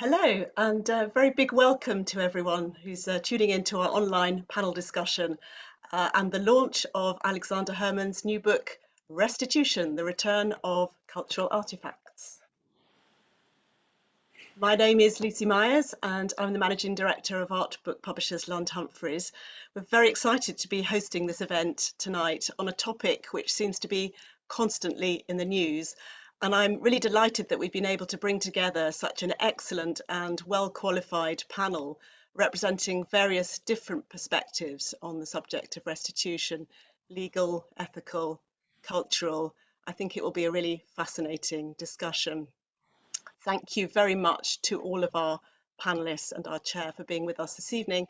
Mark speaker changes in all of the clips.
Speaker 1: Hello, and a very big welcome to everyone who's tuning into our online panel discussion and the launch of Alexander Herman's new book, Restitution, the Return of Cultural Artefacts. My name is Lucy Myers, and I'm the Managing Director of art book publishers Lund Humphreys. We're very excited to be hosting this event tonight on a topic which seems to be constantly in the news. And I'm really delighted that we've been able to bring together such an excellent and well-qualified panel representing various different perspectives on the subject of restitution, legal, ethical, cultural. I think it will be a really fascinating discussion. Thank you very much to all of our panelists and our chair for being with us this evening.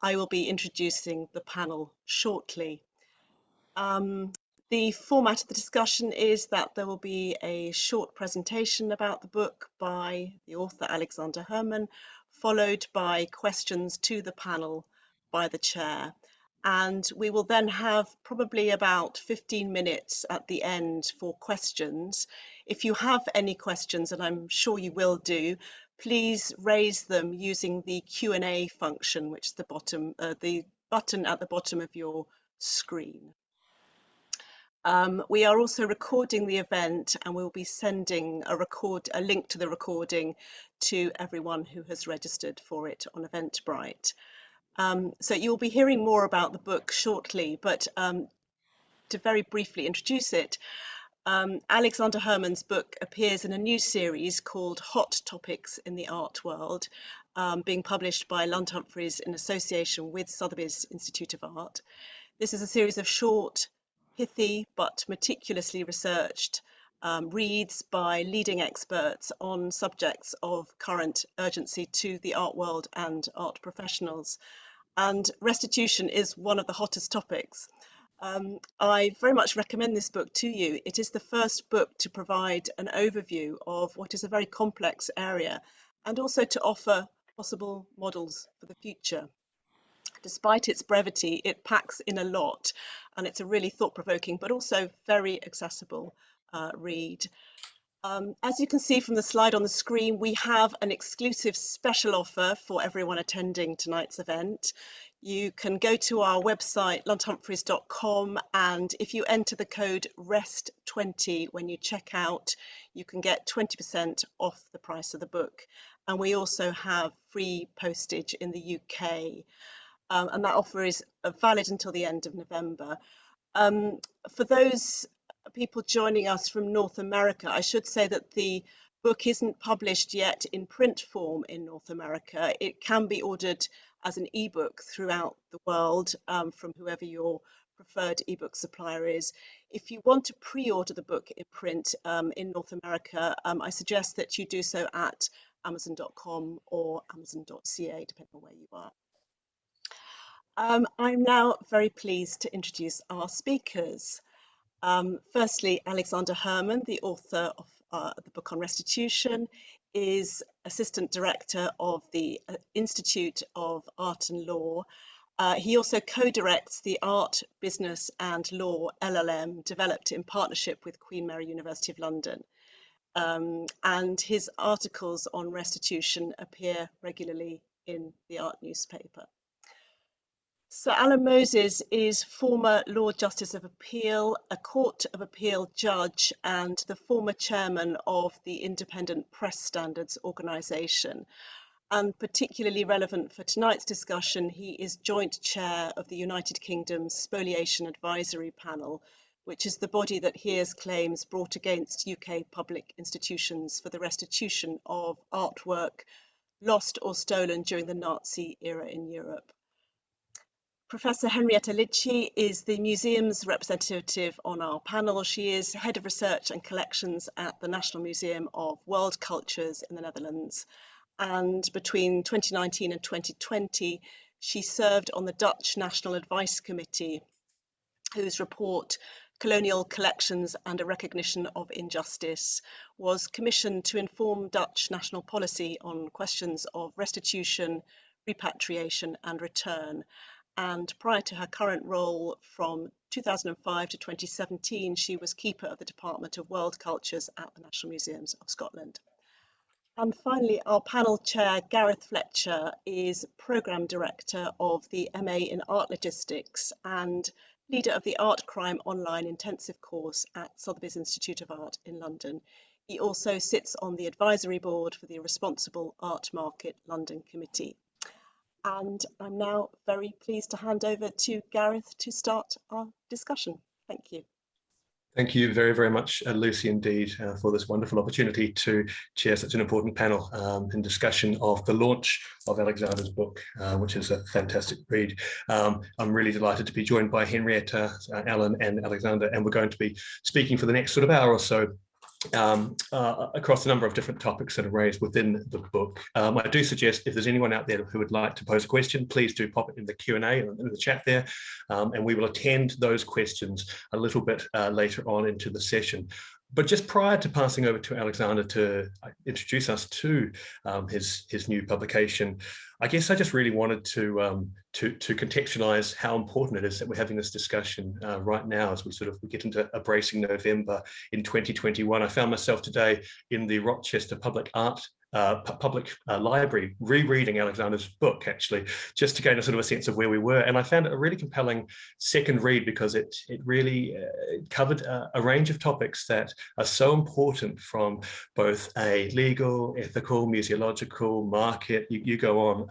Speaker 1: I will be introducing the panel shortly. The format of the discussion is that there will be a short presentation about the book by the author Alexander Herman, followed by questions to the panel by the chair. And we will then have probably about 15 minutes at the end for questions. If you have any questions, and I'm sure you will do, please raise them using the Q&A function, which is the button at the bottom of your screen. We are also recording the event, and we'll be sending a link to the recording to everyone who has registered for it on Eventbrite. So you'll be hearing more about the book shortly, but to very briefly introduce it, Alexander Herman's book appears in a new series called Hot Topics in the Art World, being published by Lund Humphreys in association with Sotheby's Institute of Art. This is a series of short, pithy but meticulously researched reads by leading experts on subjects of current urgency to the art world and art professionals. And restitution is one of the hottest topics. I very much recommend this book to you. It is the first book to provide an overview of what is a very complex area and also to offer possible models for the future. Despite its brevity, it packs in a lot, and it's a really thought-provoking but also very accessible read. As you can see from the slide on the screen, we have an exclusive special offer for everyone attending tonight's event. You can go to our website, lundhumphreys.com, and if you enter the code REST20 when you check out, you can get 20% off the price of the book. And we also have free postage in the UK. And that offer is valid until the end of November. For those people joining us from North America, I should say that the book isn't published yet in print form in North America. It can be ordered as an ebook throughout the world from whoever your preferred ebook supplier is. If you want to pre-order the book in print in North America, I suggest that you do so at amazon.com or amazon.ca, depending on where you are. I'm now very pleased to introduce our speakers. Firstly, Alexander Herman, the author of the book on restitution, is Assistant Director of the Institute of Art and Law. He also co-directs the Art, Business and Law LLM, developed in partnership with Queen Mary University of London. And his articles on restitution appear regularly in the Art newspaper. Sir Alan Moses is former Lord Justice of Appeal, a Court of Appeal judge, and the former chairman of the Independent Press Standards Organisation. And particularly relevant for tonight's discussion, he is joint chair of the United Kingdom's Spoliation Advisory Panel, which is the body that hears claims brought against UK public institutions for the restitution of artwork lost or stolen during the Nazi era in Europe. Professor Henrietta Lichi is the museum's representative on our panel. She is Head of Research and Collections at the National Museum of World Cultures in the Netherlands. And between 2019 and 2020, she served on the Dutch National Advice Committee, whose report, Colonial Collections and a Recognition of Injustice, was commissioned to inform Dutch national policy on questions of restitution, repatriation and return. And prior to her current role from 2005 to 2017, she was Keeper of the Department of World Cultures at the National Museums of Scotland. And finally, our panel chair, Gareth Fletcher, is Programme Director of the MA in Art Logistics and leader of the Art Crime Online intensive course at Sotheby's Institute of Art in London. He also sits on the advisory board for the Responsible Art Market London Committee. And I'm now very pleased to hand over to Gareth to start our discussion. Thank you.
Speaker 2: Thank you very, very much, Lucy, indeed, for this wonderful opportunity to chair such an important panel in discussion of the launch of Alexander's book, which is a fantastic read. I'm really delighted to be joined by Henrietta, Alan and Alexander, and we're going to be speaking for the next sort of hour or so across a number of different topics that are raised within the book. I do suggest if there's anyone out there who would like to pose a question, please do pop it in the Q&A and in the chat there, and we will attend those questions a little bit later on into the session. But just prior to passing over to Alexander to introduce us to his new publication, I guess I just really wanted to contextualize how important it is that we're having this discussion right now as we get into a bracing November in 2021. I found myself today in the Rochester Public Library rereading Alexander's book, actually, just to gain a sort of a sense of where we were. And I found it a really compelling second read because it really covered a range of topics that are so important from both a legal, ethical, museological, market, you go on,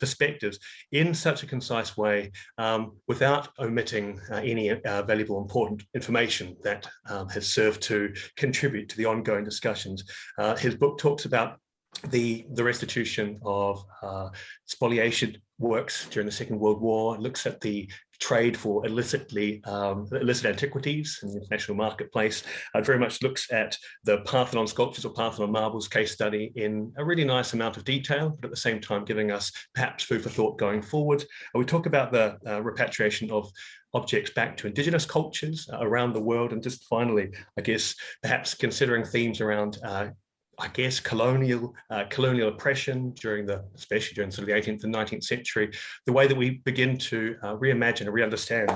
Speaker 2: perspectives in such a concise way without omitting any valuable, important information that has served to contribute to the ongoing discussions. His book talks about the restitution of spoliation works during the Second World War, looks at the trade for illicit antiquities in the international marketplace. It very much looks at the Parthenon sculptures or Parthenon marbles case study in a really nice amount of detail, but at the same time giving us perhaps food for thought going forward. And we talk about the repatriation of objects back to indigenous cultures around the world, and just finally, I guess, perhaps considering themes around colonial oppression especially during sort of the 18th and 19th century, the way that we begin to reimagine and re-understand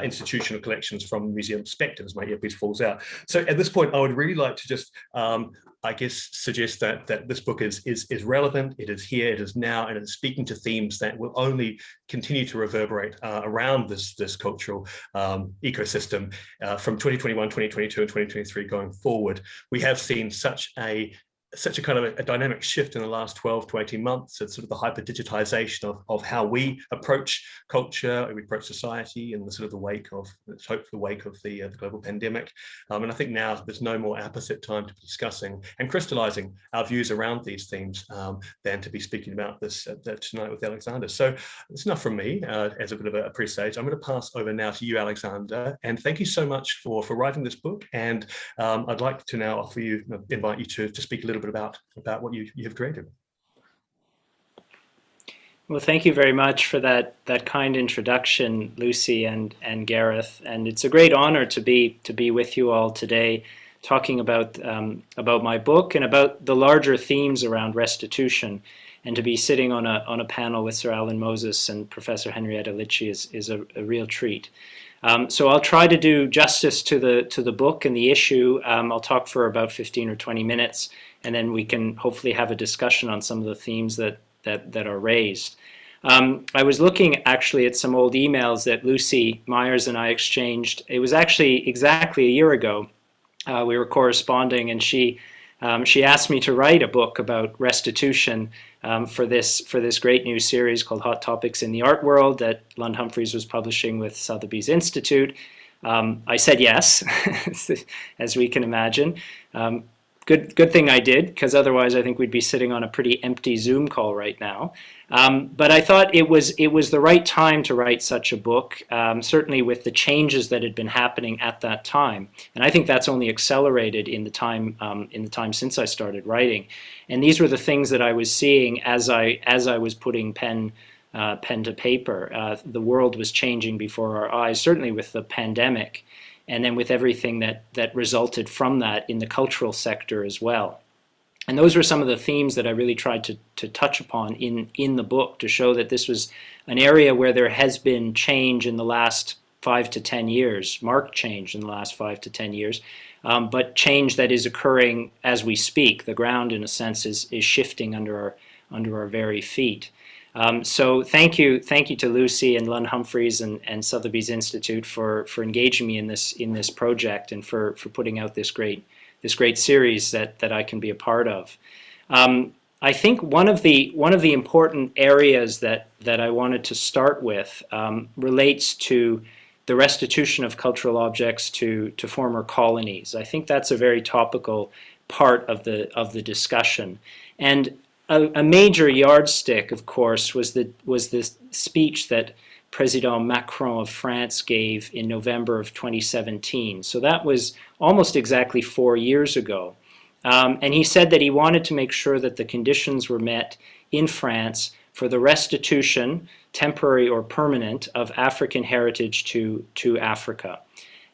Speaker 2: institutional collections from museum perspectives. My earpiece falls out. So at this point, I would really like to just, suggest that this book is relevant, it is here, it is now, and it is speaking to themes that will only continue to reverberate around this cultural ecosystem from 2021, 2022, and 2023 going forward. We have seen such a kind of a dynamic shift in the last 12 to 18 months. It's sort of the hyper digitization of how we approach culture, we approach society in the sort of the wake of, let's hope, the wake of the global pandemic. And I think now there's no more apposite time to be discussing and crystallizing our views around these themes than to be speaking about this tonight with Alexander. So it's enough from me as a bit of a presage. I'm going to pass over now to you, Alexander, and thank you so much for writing this book. And I'd like to now invite you to speak a little bit about what you have created.
Speaker 3: Well, thank you very much for that kind introduction, Lucy and Gareth. And it's a great honor to be with you all today, talking about my book and about the larger themes around restitution. And to be sitting on a panel with Sir Alan Moses and Professor Henrietta Lichi is a real treat. So I'll try to do justice to the book and the issue. I'll talk for about 15 or 20 minutes, and then we can hopefully have a discussion on some of the themes that are raised. I was looking actually at some old emails that Lucy Myers and I exchanged. It was actually exactly a year ago. We were corresponding, and she asked me to write a book about restitution for this great new series called Hot Topics in the Art World that Lund Humphreys was publishing with Sotheby's Institute. I said yes, as we can imagine. Good thing I did, because otherwise I think we'd be sitting on a pretty empty Zoom call right now. But I thought it was the right time to write such a book, certainly with the changes that had been happening at that time. And I think that's only accelerated in the time since I started writing. And these were the things that I was seeing as I was putting pen to paper. The world was changing before our eyes, certainly with the pandemic, and then with everything that resulted from that in the cultural sector as well. And those were some of the themes that I really tried to touch upon in the book, to show that this was an area where there has been change in the last 5 to 10 years, marked change in the last 5 to 10 years, but change that is occurring as we speak. The ground, in a sense, is shifting under our very feet. So thank you to Lucy and Lund Humphreys and Sotheby's Institute for engaging me in this project and for putting out this great series that I can be a part of. I think one of the important areas that I wanted to start with relates to the restitution of cultural objects to former colonies. I think that's a very topical part of the discussion. And a major yardstick, of course, was the speech that President Macron of France gave in November of 2017. So that was almost exactly 4 years ago. And he said that he wanted to make sure that the conditions were met in France for the restitution, temporary or permanent, of African heritage to Africa.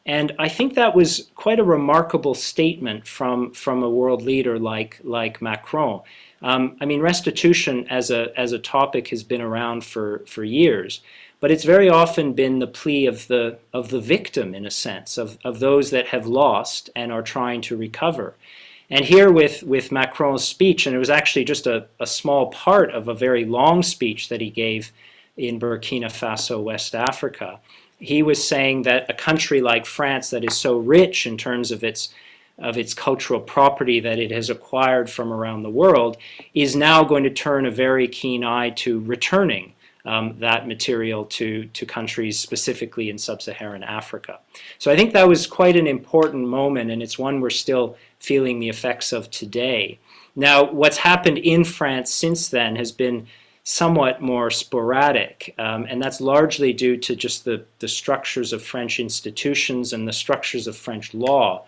Speaker 3: And I think that was quite a remarkable statement from a world leader like Macron. I mean, restitution as a topic has been around for years, but it's very often been the plea of the victim, in a sense, of those that have lost and are trying to recover. And here with Macron's speech, and it was actually just a small part of a very long speech that he gave in Burkina Faso, West Africa, he was saying that a country like France, that is so rich in terms of its cultural property that it has acquired from around the world, is now going to turn a very keen eye to returning that material to countries specifically in sub-Saharan Africa. So I think that was quite an important moment, and it's one we're still feeling the effects of today. Now, what's happened in France since then has been somewhat more sporadic, and that's largely due to just the structures of French institutions and the structures of French law.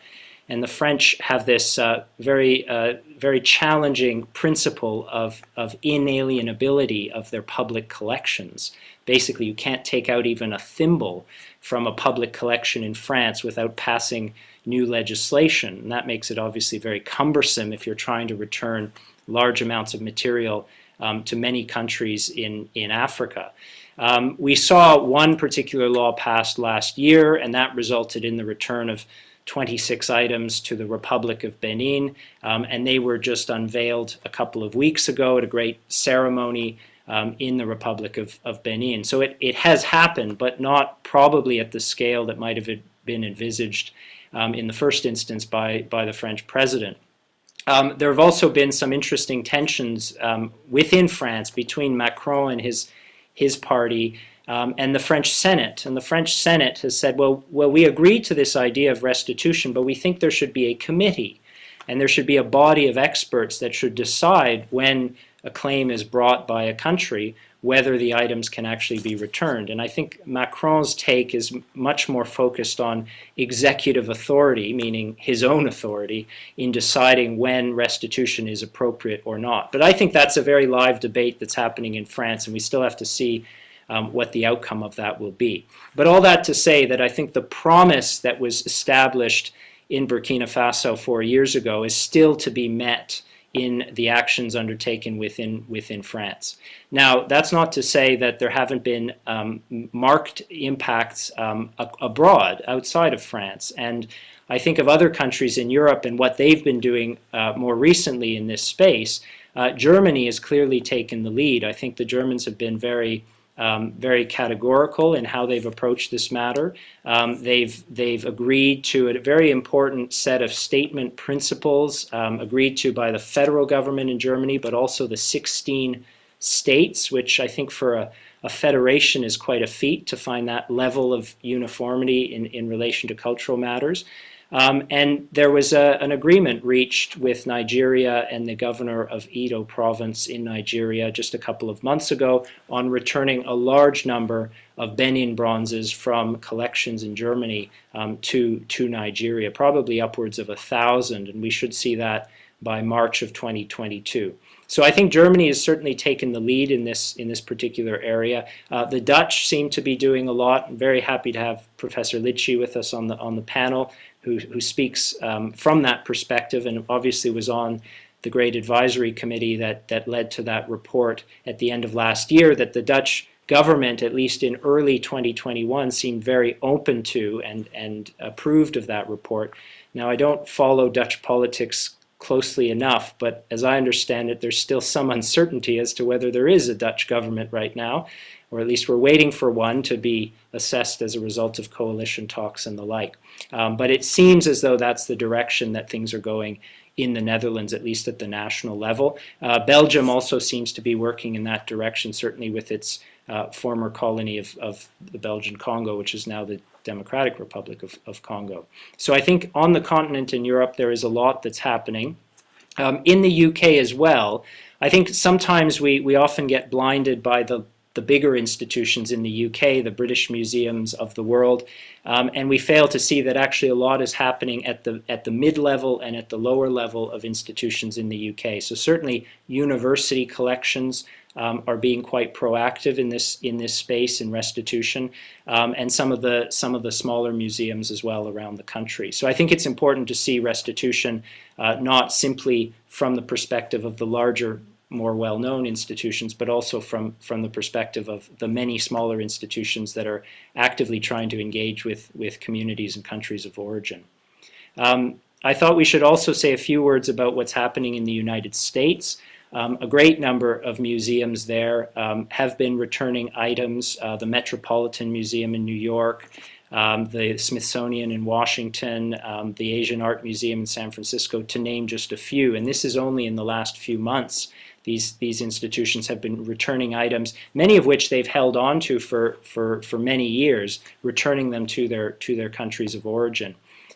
Speaker 3: And the French have this very challenging principle of inalienability of their public collections. Basically, you can't take out even a thimble from a public collection in France without passing new legislation. And that makes it obviously very cumbersome if you're trying to return large amounts of material to many countries in Africa. We saw one particular law passed last year, and that resulted in the return of 26 items to the Republic of Benin, and they were just unveiled a couple of weeks ago at a great ceremony in the Republic of Benin. So it has happened, but not probably at the scale that might have been envisaged in the first instance by the French president. There have also been some interesting tensions within France between Macron and his party and the French Senate. And the French Senate has said, well, we agree to this idea of restitution, but we think there should be a committee, and there should be a body of experts that should decide when a claim is brought by a country whether the items can actually be returned. And I think Macron's take is much more focused on executive authority, meaning his own authority, in deciding when restitution is appropriate or not. But I think that's a very live debate that's happening in France, and we still have to see what the outcome of that will be. But all that to say that I think the promise that was established in Burkina Faso 4 years ago is still to be met in the actions undertaken within France. Now, that's not to say that there haven't been marked impacts abroad, outside of France. And I think of other countries in Europe and what they've been doing more recently in this space. Germany has clearly taken the lead. I think the Germans have been very categorical in how they've approached this matter. They've agreed to a very important set of statement principles agreed to by the federal government in Germany, but also the 16 states, which I think for a federation is quite a feat to find that level of uniformity in relation to cultural matters. And there was an agreement reached with Nigeria and the governor of Edo province in Nigeria just a couple of months ago on returning a large number of Benin bronzes from collections in Germany to Nigeria, probably upwards of 1,000, and we should see that by March of 2022. So I think Germany has certainly taken the lead in this particular area. The Dutch seem to be doing a lot. I'm very happy to have Professor Lichi with us on the panel, who speaks from that perspective, and obviously was on the great advisory committee that led to that report at the end of last year that the Dutch government, at least in early 2021, seemed very open to and approved of that report. Now, I don't follow Dutch politics closely enough, but as I understand it, there's still some uncertainty as to whether there is a Dutch government right now, or at least we're waiting for one to be assessed as a result of coalition talks and the like. But it seems as though that's the direction that things are going in the Netherlands, at least at the national level. Belgium also seems to be working in that direction, certainly with its former colony of the Belgian Congo, which is now the Democratic Republic of Congo. So I think on the continent in Europe, there is a lot that's happening. In the UK as well, I think sometimes we often get blinded by the bigger institutions in the UK, the British museums of the world, and we fail to see that actually a lot is happening at the mid-level and at the lower level of institutions in the UK. So certainly university collections are being quite proactive in this space in restitution, and some of the smaller museums as well around the country. So I think it's important to see restitution not simply from the perspective of the larger, more well-known institutions, but also from the perspective of the many smaller institutions that are actively trying to engage with communities and countries of origin. I thought we should also say a few words about what's happening in the United States. A great number of museums there have been returning items. The Metropolitan Museum in New York, the Smithsonian in Washington, the Asian Art Museum in San Francisco, to name just a few. And this is only in the last few months. These institutions have been returning items, many of which they've held on to for many years, returning them to their countries of origin.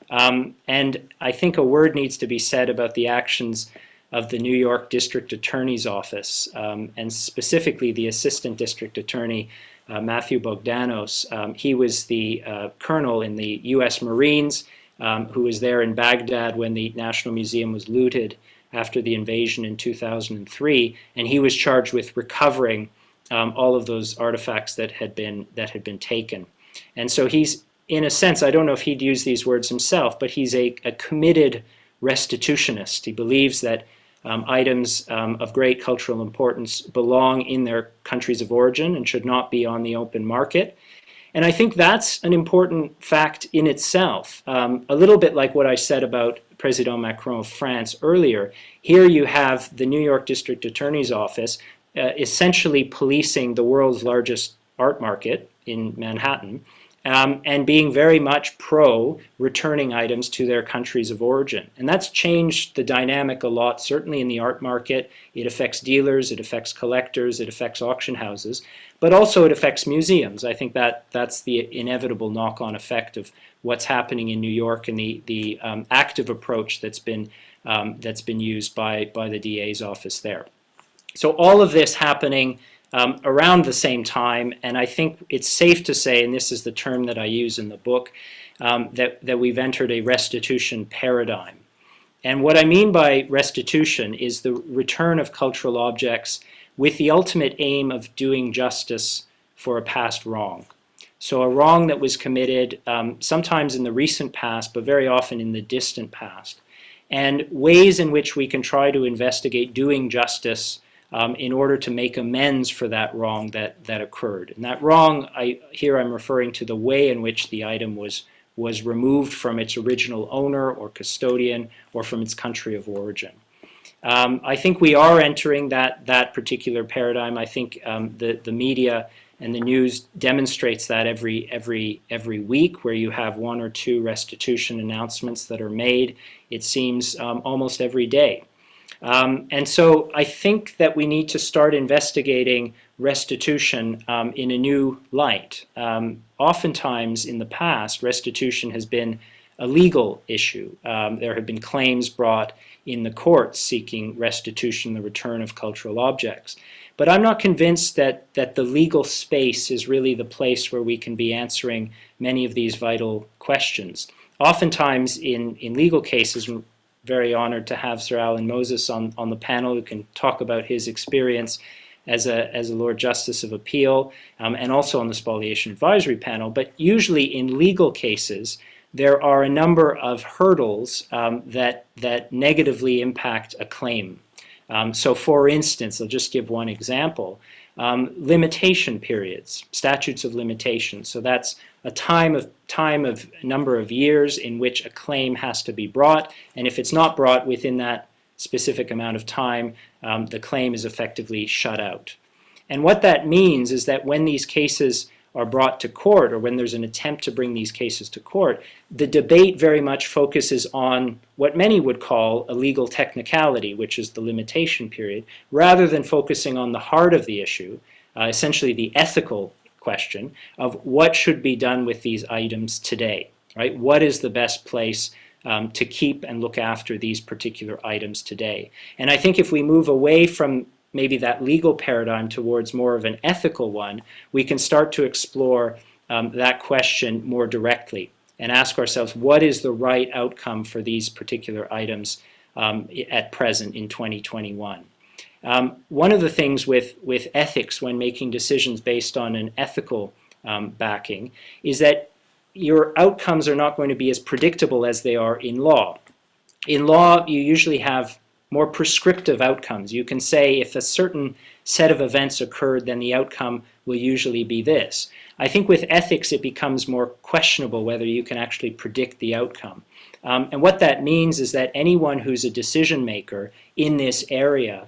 Speaker 3: And I think a word needs to be said about the actions of the New York District Attorney's Office, and specifically the Assistant District Attorney, Matthew Bogdanos. He was the colonel in the U.S. Marines who was there in Baghdad when the National Museum was looted after the invasion in 2003, and he was charged with recovering all of those artifacts that had been taken. And so he's, in a sense, I don't know if he'd use these words himself, but he's a committed restitutionist. He believes that items of great cultural importance belong in their countries of origin and should not be on the open market. And I think that's an important fact in itself. A little bit like what I said about President Macron of France earlier. Here you have the New York District Attorney's Office essentially policing the world's largest art market in Manhattan, and being very much pro returning items to their countries of origin. And that's changed the dynamic a lot, certainly in the art market. It affects dealers, it affects collectors, it affects auction houses, but also it affects museums. I think that's the inevitable knock-on effect of what's happening in New York and the active approach that's been used by the DA's office there. So all of this happening around the same time, and I think it's safe to say, and this is the term that I use in the book, that we've entered a restitution paradigm. And what I mean by restitution is the return of cultural objects with the ultimate aim of doing justice for a past wrong. So a wrong that was committed sometimes in the recent past, but very often in the distant past. And ways in which we can try to investigate doing justice in order to make amends for that wrong that occurred. And that wrong, here I'm referring to the way in which the item was removed from its original owner or custodian or from its country of origin. I think we are entering that particular paradigm. I think the media and the news demonstrates that every week, where you have one or two restitution announcements that are made. It seems almost every day. And so I think that we need to start investigating restitution in a new light. Oftentimes in the past, restitution has been a legal issue. There have been claims brought in the courts seeking restitution, the return of cultural objects. But I'm not convinced that the legal space is really the place where we can be answering many of these vital questions. Oftentimes in legal cases, we're very honored to have Sir Alan Moses on the panel, who can talk about his experience as a Lord Justice of Appeal, and also on the Spoliation Advisory Panel. But usually in legal cases, there are a number of hurdles that negatively impact a claim. So for instance, I'll just give one example. limitation periods, statutes of limitation. So that's a time of number of years in which a claim has to be brought, and if it's not brought within that specific amount of time, the claim is effectively shut out. And what that means is that when these cases are brought to court, or when there's an attempt to bring these cases to court, the debate very much focuses on what many would call a legal technicality, which is the limitation period, rather than focusing on the heart of the issue, essentially the ethical question of what should be done with these items today, right? What is the best place to keep and look after these particular items today? And I think if we move away from maybe that legal paradigm towards more of an ethical one, we can start to explore that question more directly and ask ourselves, what is the right outcome for these particular items at present in 2021? One of the things with ethics when making decisions based on an ethical backing is that your outcomes are not going to be as predictable as they are in law. In law, you usually have more prescriptive outcomes. You can say if a certain set of events occurred, then the outcome will usually be this. I think with ethics, it becomes more questionable whether you can actually predict the outcome. And what that means is that anyone who's a decision maker in this area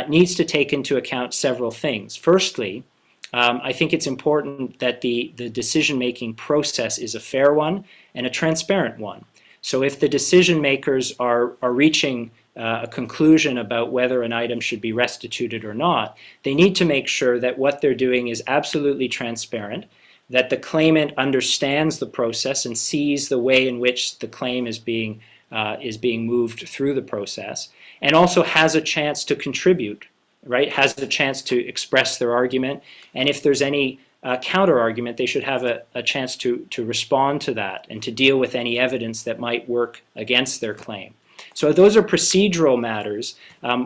Speaker 3: needs to take into account several things. Firstly, I think it's important that the decision-making process is a fair one and a transparent one. So if the decision makers are reaching a conclusion about whether an item should be restituted or not, they need to make sure that what they're doing is absolutely transparent, that the claimant understands the process and sees the way in which the claim is being moved through the process, and also has a chance to contribute, right? Has a chance to express their argument, and if there's any counter argument, they should have a chance to respond to that and to deal with any evidence that might work against their claim. So those are procedural matters,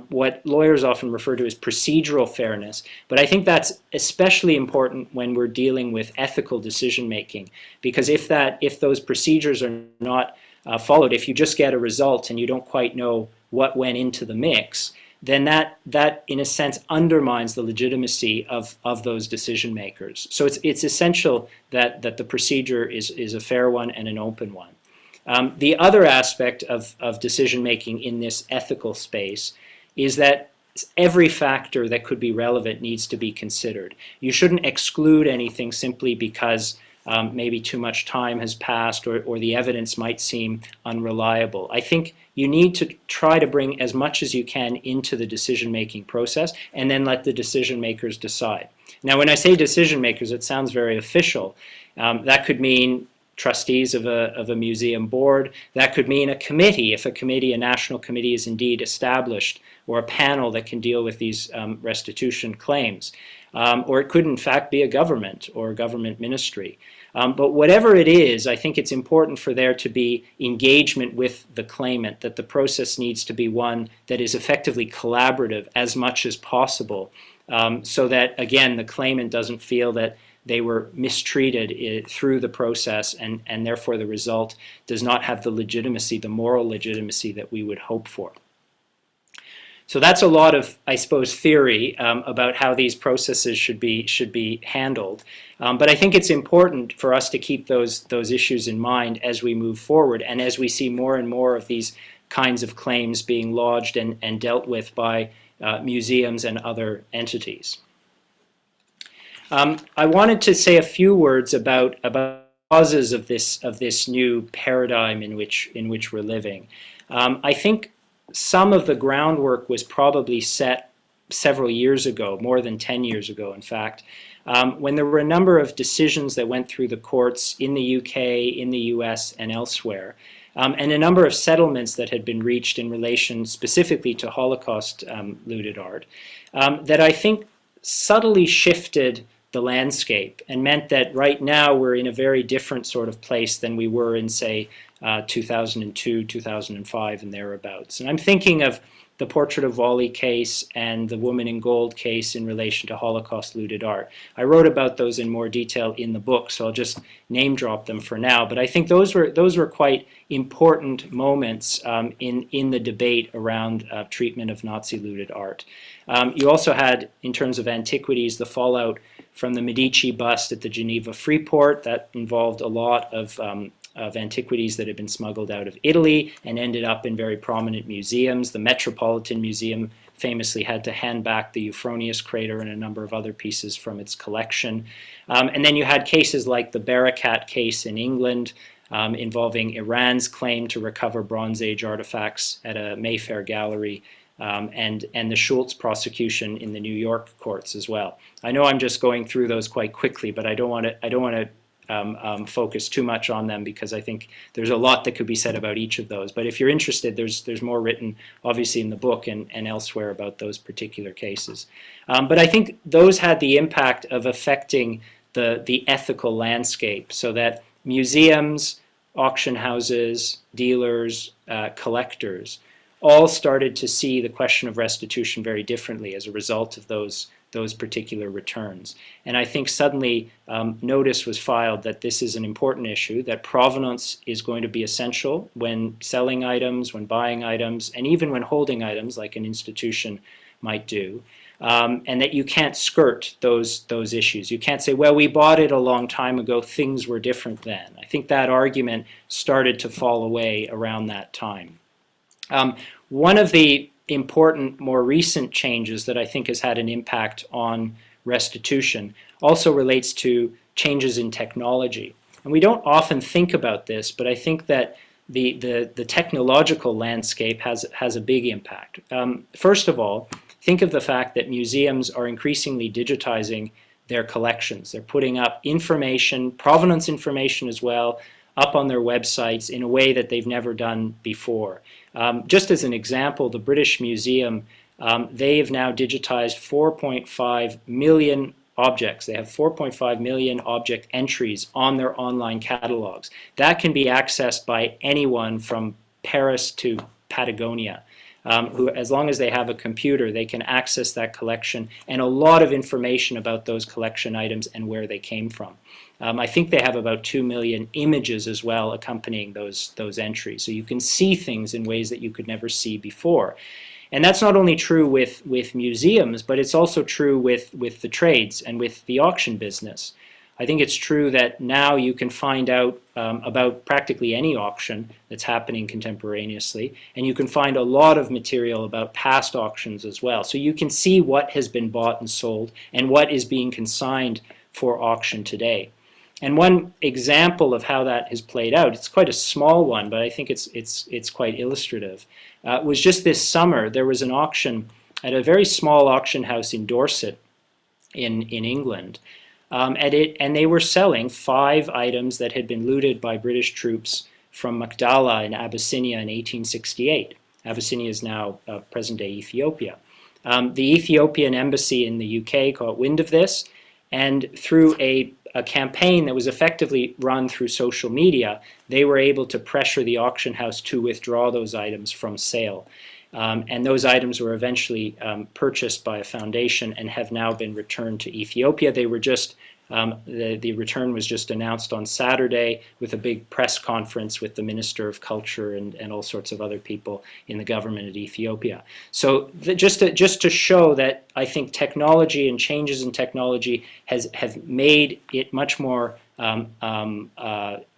Speaker 3: what lawyers often refer to as procedural fairness, but I think that's especially important when we're dealing with ethical decision making, because if those procedures are not followed, if you just get a result and you don't quite know what went into the mix, then that in a sense undermines the legitimacy of those decision makers. So it's essential that the procedure is a fair one and an open one. The other aspect of decision making in this ethical space is that every factor that could be relevant needs to be considered. You shouldn't exclude anything simply because maybe too much time has passed or the evidence might seem unreliable. I think you need to try to bring as much as you can into the decision-making process and then let the decision makers decide. Now, when I say decision makers, it sounds very official. That could mean trustees of a museum board. That could mean a committee, if a national committee is indeed established, or a panel that can deal with these restitution claims. Or it could in fact be a government or a government ministry. But whatever it is, I think it's important for there to be engagement with the claimant, that the process needs to be one that is effectively collaborative as much as possible, so that, again, the claimant doesn't feel that they were mistreated through the process, and therefore the result does not have the legitimacy, the moral legitimacy that we would hope for. So that's a lot of, I suppose, theory about how these processes should be handled. But I think it's important for us to keep those issues in mind as we move forward, and as we see more and more of these kinds of claims being lodged and dealt with by museums and other entities. I wanted to say a few words about causes of this new paradigm in which we're living. I think some of the groundwork was probably set several years ago, more than 10 years ago, in fact, when there were a number of decisions that went through the courts in the UK, in the US, and elsewhere, and a number of settlements that had been reached in relation specifically to Holocaust looted art, that I think subtly shifted the landscape and meant that right now we're in a very different sort of place than we were in, say, 2002, 2005, and thereabouts. And I'm thinking of the Portrait of Wally case and the Woman in Gold case in relation to Holocaust looted art. I wrote about those in more detail in the book, so I'll just name drop them for now. But I think those were quite important moments in the debate around treatment of Nazi looted art. You also had, in terms of antiquities, the fallout from the Medici bust at the Geneva Freeport. That involved a lot of antiquities that had been smuggled out of Italy and ended up in very prominent museums. The Metropolitan Museum famously had to hand back the Euphronius crater and a number of other pieces from its collection. And then you had cases like the Barakat case in England, involving Iran's claim to recover Bronze Age artifacts at a Mayfair gallery, and the Schultz prosecution in the New York courts as well. I know I'm just going through those quite quickly, but I don't want to focus too much on them because I think there's a lot that could be said about each of those. But if you're interested, there's more written, obviously, in the book and elsewhere about those particular cases. But I think those had the impact of affecting the ethical landscape, so that museums, auction houses, dealers, collectors all started to see the question of restitution very differently as a result of those particular returns. And I think suddenly notice was filed that this is an important issue, that provenance is going to be essential when selling items, when buying items, and even when holding items like an institution might do. And that you can't skirt those issues. You can't say, well, we bought it a long time ago, things were different then. I think that argument started to fall away around that time. One of the important, more recent changes that I think has had an impact on restitution also relates to changes in technology. And we don't often think about this, but I think that the technological landscape has a big impact. First of all, think of the fact that museums are increasingly digitizing their collections. They're putting up information, provenance information as well, up on their websites in a way that they've never done before. Just as an example, the British Museum, they have now digitized 4.5 million objects. They have 4.5 million object entries on their online catalogs. That can be accessed by anyone from Paris to Patagonia. Who, as long as they have a computer, they can access that collection and a lot of information about those collection items and where they came from. I think they have about 2 million images as well accompanying those entries. So you can see things in ways that you could never see before. And that's not only true with museums, but it's also true with the trades and with the auction business. I think it's true that now you can find out about practically any auction that's happening contemporaneously, and you can find a lot of material about past auctions as well. So you can see what has been bought and sold and what is being consigned for auction today. And one example of how that has played out, it's quite a small one, but I think it's quite illustrative, was just this summer. There was an auction at a very small auction house in Dorset in England. And they were selling 5 items that had been looted by British troops from Magdala in Abyssinia in 1868. Abyssinia is now present-day Ethiopia. The Ethiopian embassy in the UK caught wind of this, and through a campaign that was effectively run through social media, they were able to pressure the auction house to withdraw those items from sale. And those items were eventually purchased by a foundation and have now been returned to Ethiopia. They were just, the return was just announced on Saturday with a big press conference with the Minister of Culture and all sorts of other people in the government of Ethiopia. So just to show that I think technology and changes in technology have made it much more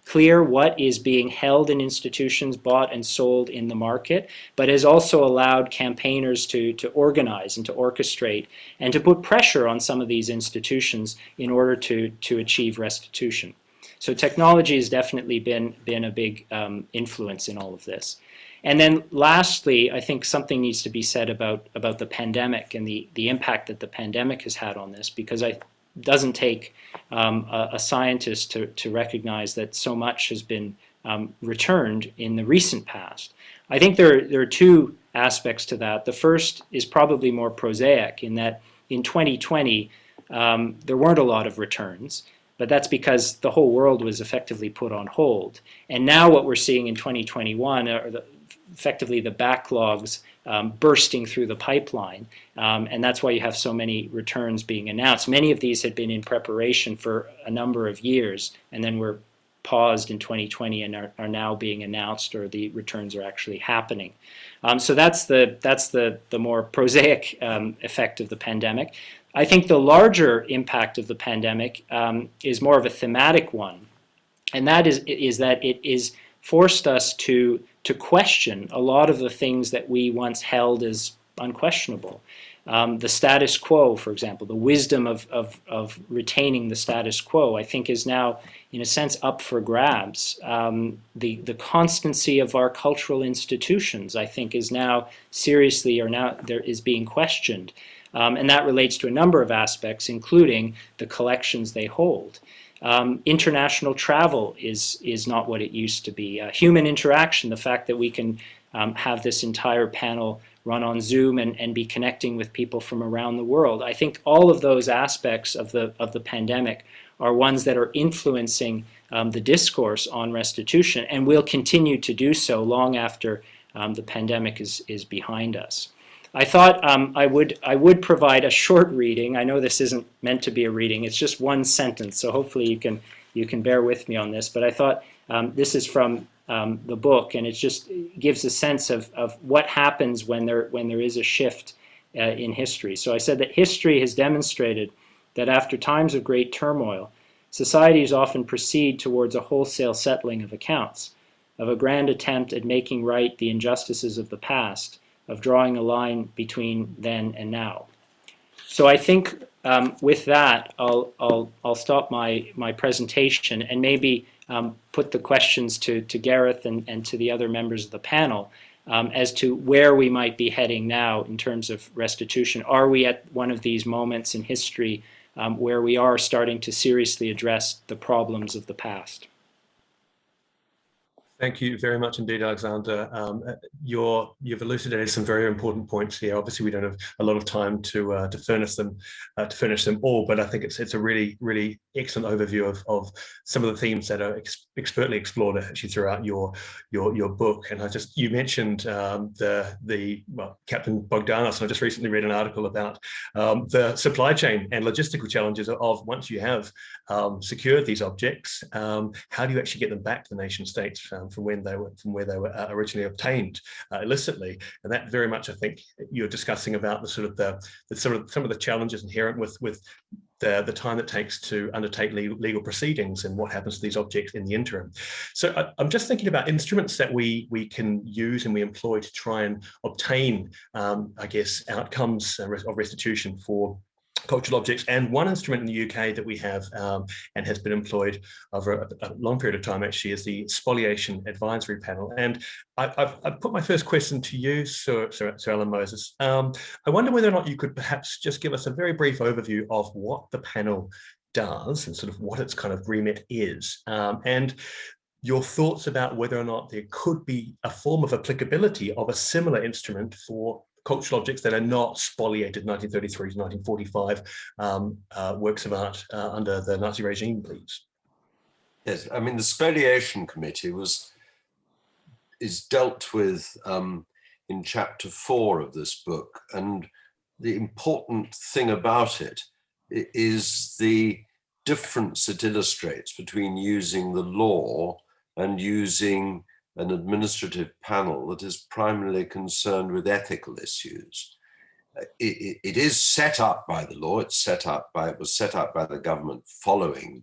Speaker 3: clear what is being held in institutions, bought and sold in the market, but has also allowed campaigners to organize and to orchestrate and to put pressure on some of these institutions in order to achieve restitution. So technology has definitely been a big influence in all of this. And then lastly, I think something needs to be said about the pandemic and the impact that the pandemic has had on this, because it doesn't take a scientist to recognize that so much has been returned in the recent past. I think there are 2 aspects to that. The first is probably more prosaic, in that in 2020 there weren't a lot of returns, but that's because the whole world was effectively put on hold. And now what we're seeing in 2021 are effectively the backlogs bursting through the pipeline. And that's why you have so many returns being announced. Many of these had been in preparation for a number of years and then were paused in 2020 and are now being announced, or the returns are actually happening. So that's the more prosaic effect of the pandemic. I think the larger impact of the pandemic is more of a thematic one, and that is that it is forced us to question a lot of the things that we once held as unquestionable. The status quo, for example, the wisdom of retaining the status quo, I think is now, in a sense, up for grabs. The constancy of our cultural institutions, I think, is now seriously, or now there is being questioned. And that relates to a number of aspects, including the collections they hold. International travel is not what it used to be. Human interaction, the fact that we can have this entire panel run on Zoom and be connecting with people from around the world. I think all of those aspects of the pandemic are ones that are influencing the discourse on restitution, and will continue to do so long after the pandemic is behind us. I thought I would provide a short reading. I know this isn't meant to be a reading; it's just one sentence, so hopefully you can bear with me on this. But I thought this is from the book, and it just gives a sense of what happens when there is a shift in history. So I said that history has demonstrated that after times of great turmoil, societies often proceed towards a wholesale settling of accounts, of a grand attempt at making right the injustices of the past, of drawing a line between then and now. So I think with that, I'll stop my presentation and maybe put the questions to Gareth and to the other members of the panel as to where we might be heading now in terms of restitution. Are we at one of these moments in history where we are starting to seriously address the problems of the past?
Speaker 2: Thank you very much indeed, Alexander. You've elucidated some very important points here. Obviously, we don't have a lot of time to furnish them all, but I think it's a really, really excellent overview of some of the themes that are expertly explored actually throughout your book. And you mentioned Captain Bogdanos, and I just recently read an article about the supply chain and logistical challenges of once you have secured these objects, how do you actually get them back to the nation states from where they were originally obtained illicitly? And that very much, I think, you're discussing about the sort of some of the challenges inherent with the time it takes to undertake legal proceedings and what happens to these objects in the interim. So I'm just thinking about instruments that we can use and we employ to try and obtain, I guess, outcomes of restitution for cultural objects. And one instrument in the UK that we have and has been employed over a long period of time actually is the Spoliation Advisory Panel. And I've put my first question to you, Sir Alan Moses. I wonder whether or not you could perhaps just give us a very brief overview of what the panel does and sort of what its kind of remit is, and your thoughts about whether or not there could be a form of applicability of a similar instrument for cultural objects that are not spoliated 1933 to 1945 works of art under the Nazi regime, please.
Speaker 4: Yes, I mean, the Spoliation Committee is dealt with in chapter 4 of this book, and the important thing about it is the difference it illustrates between using the law and using an administrative panel that is primarily concerned with ethical issues. It is set up by the law. It was set up by the government following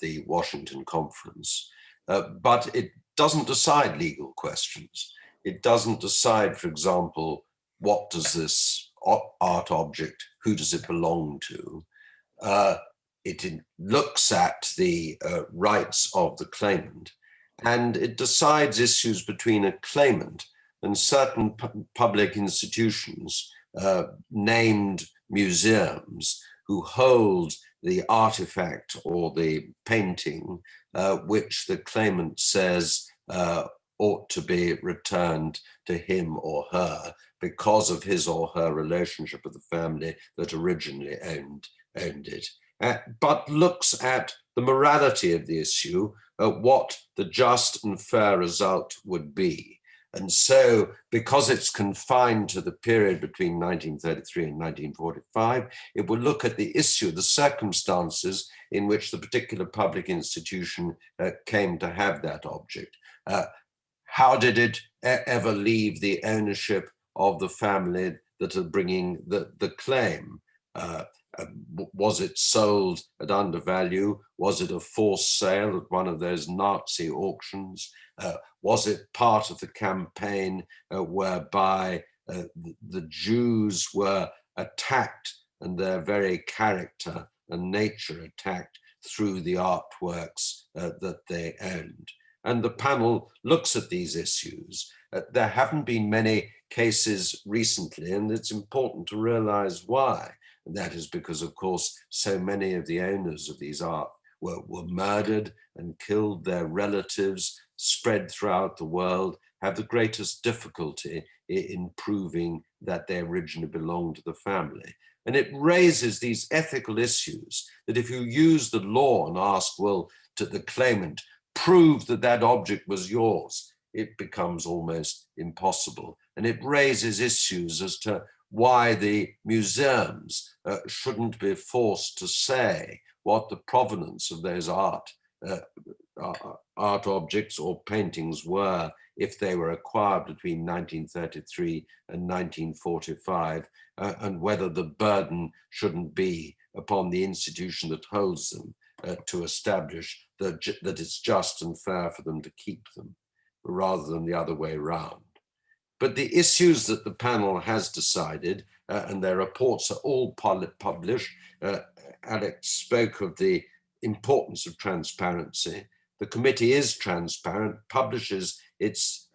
Speaker 4: the Washington Conference, but it doesn't decide legal questions. It doesn't decide, for example, what does this art object, who does it belong to? It looks at the rights of the claimant, and it decides issues between a claimant and certain public institutions, named museums, who hold the artifact or the painting which the claimant says ought to be returned to him or her because of his or her relationship with the family that originally owned it, but looks at the morality of the issue, what the just and fair result would be. And so, because it's confined to the period between 1933 and 1945, it will look at the issue, the circumstances in which the particular public institution came to have that object. How did it ever leave the ownership of the family that are bringing the claim? Was it sold at undervalue? Was it a forced sale at one of those Nazi auctions? Was it part of the campaign whereby the Jews were attacked and their very character and nature attacked through the artworks that they owned? And the panel looks at these issues. There haven't been many cases recently, and it's important to realize why. And that is because, of course, so many of the owners of these art were murdered and killed. Their relatives spread throughout the world have the greatest difficulty in proving that they originally belonged to the family. And it raises these ethical issues that if you use the law and ask, well, to the claimant, prove that that object was yours, it becomes almost impossible. And it raises issues as to why the museums shouldn't be forced to say what the provenance of those art objects or paintings were if they were acquired between 1933 and 1945, and whether the burden shouldn't be upon the institution that holds them to establish that it's just and fair for them to keep them, rather than the other way around. But the issues that the panel has decided, and their reports are all published. Alex spoke of the importance of transparency. The committee is transparent, publishes its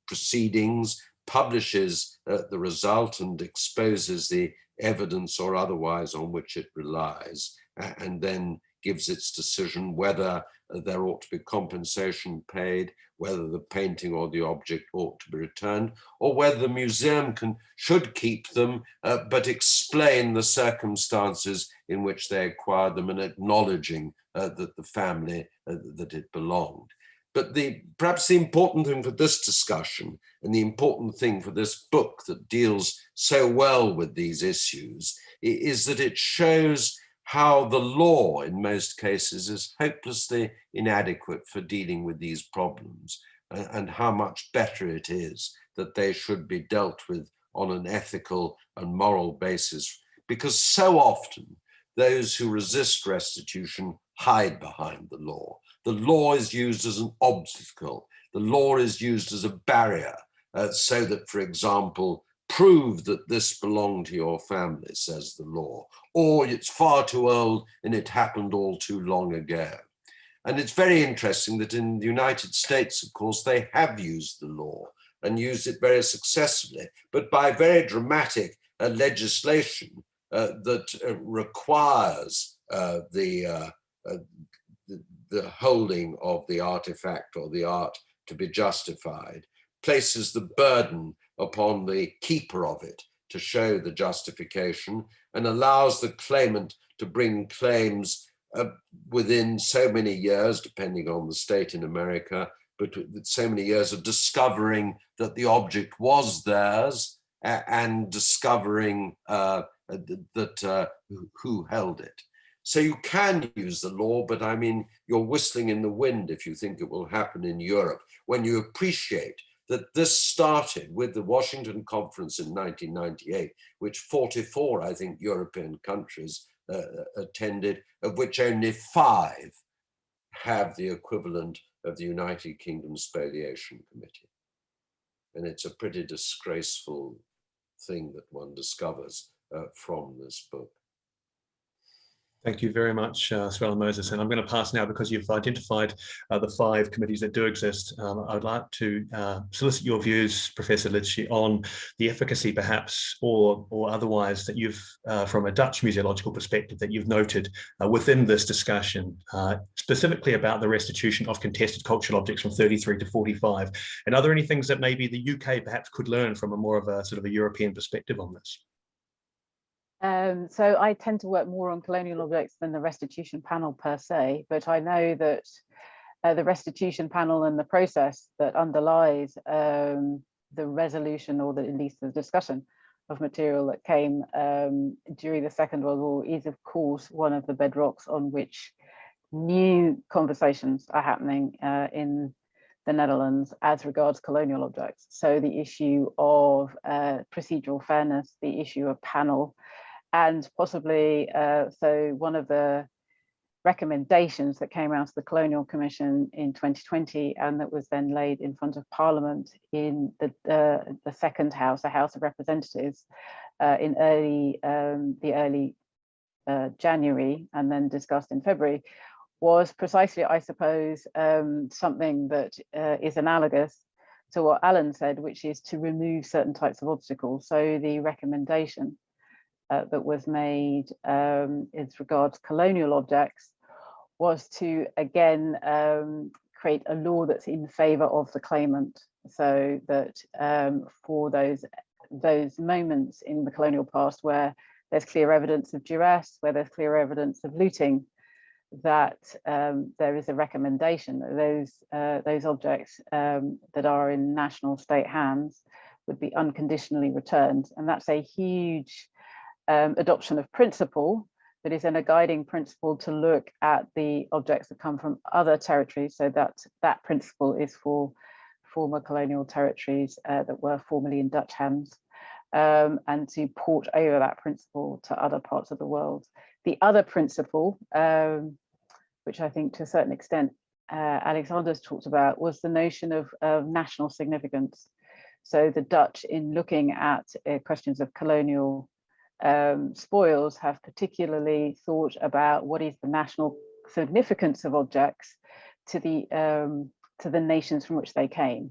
Speaker 4: proceedings, publishes the result and exposes the evidence or otherwise on which it relies, and then gives its decision whether there ought to be compensation paid, whether the painting or the object ought to be returned, or whether the museum should keep them, but explain the circumstances in which they acquired them and acknowledging that the family that it belonged. But perhaps the important thing for this discussion and the important thing for this book that deals so well with these issues is that it shows how the law in most cases is hopelessly inadequate for dealing with these problems, and how much better it is that they should be dealt with on an ethical and moral basis, because so often those who resist restitution hide behind the law. The law is used as an obstacle. The law is used as a barrier, so that, for example, prove that this belonged to your family, says the law, or it's far too old and it happened all too long ago. And it's very interesting that in the United States, of course, they have used the law and used it very successfully, but by very dramatic legislation that requires the holding of the artifact or the art to be justified, places the burden upon the keeper of it to show the justification, and allows the claimant to bring claims within so many years, depending on the state in America, but so many years of discovering that the object was theirs and discovering who held it. So you can use the law, but I mean, you're whistling in the wind if you think it will happen in Europe, when you appreciate that this started with the Washington Conference in 1998, which 44, I think, European countries attended, of which only 5 have the equivalent of the United Kingdom Spoliation Committee. And it's a pretty disgraceful thing that one discovers from this book.
Speaker 2: Thank you very much, Sir Alan Moses. And I'm going to pass now, because you've identified the 5 committees that do exist. I'd like to solicit your views, Professor Lidchi, on the efficacy, perhaps, or otherwise, that you've, from a Dutch museological perspective, that you've noted within this discussion, specifically about the restitution of contested cultural objects from 33 to 45. And are there any things that maybe the UK perhaps could learn from a more of a sort of a European perspective on this?
Speaker 5: So I tend to work more on colonial objects than the restitution panel per se, but I know that the restitution panel and the process that underlies the resolution, or at least the discussion of material that came during the Second World War, is of course one of the bedrocks on which new conversations are happening in the Netherlands as regards colonial objects. So the issue of procedural fairness, the issue of panel, and possibly, so one of the recommendations that came out of the Colonial Commission in 2020, and that was then laid in front of Parliament in the second house, the House of Representatives, in the early January, and then discussed in February, was precisely, I suppose, something that is analogous to what Alan said, which is to remove certain types of obstacles. So the recommendation that was made as regards colonial objects was to again create a law that's in favor of the claimant, so that for those moments in the colonial past where there's clear evidence of duress, where there's clear evidence of looting, that there is a recommendation that those objects that are in national state hands would be unconditionally returned. And that's a huge adoption of principle that is then a guiding principle to look at the objects that come from other territories. So that principle is for former colonial territories that were formerly in Dutch hands, and to port over that principle to other parts of the world. The other principle, which I think to a certain extent Alexander's talked about, was the notion of national significance. So the Dutch, in looking at questions of colonial spoils, have particularly thought about what is the national significance of objects to the nations from which they came.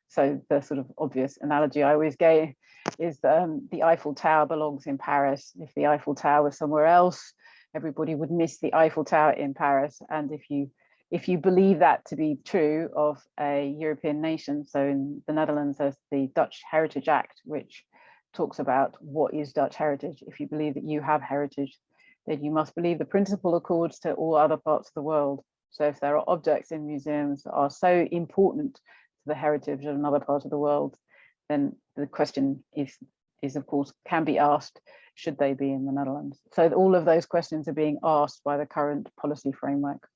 Speaker 5: So the sort of obvious analogy I always give is the Eiffel Tower belongs in Paris. If the Eiffel Tower was somewhere else, everybody would miss the Eiffel Tower in Paris. And if you believe that to be true of a European nation, so in the Netherlands there's the Dutch Heritage Act, which talks about what is Dutch heritage. If you believe that you have heritage, then you must believe the principle accords to all other parts of the world. So if there are objects in museums that are so important to the heritage of another part of the world, then the question is of course, can be asked, should they be in the Netherlands? So all of those questions are being asked by the current policy framework.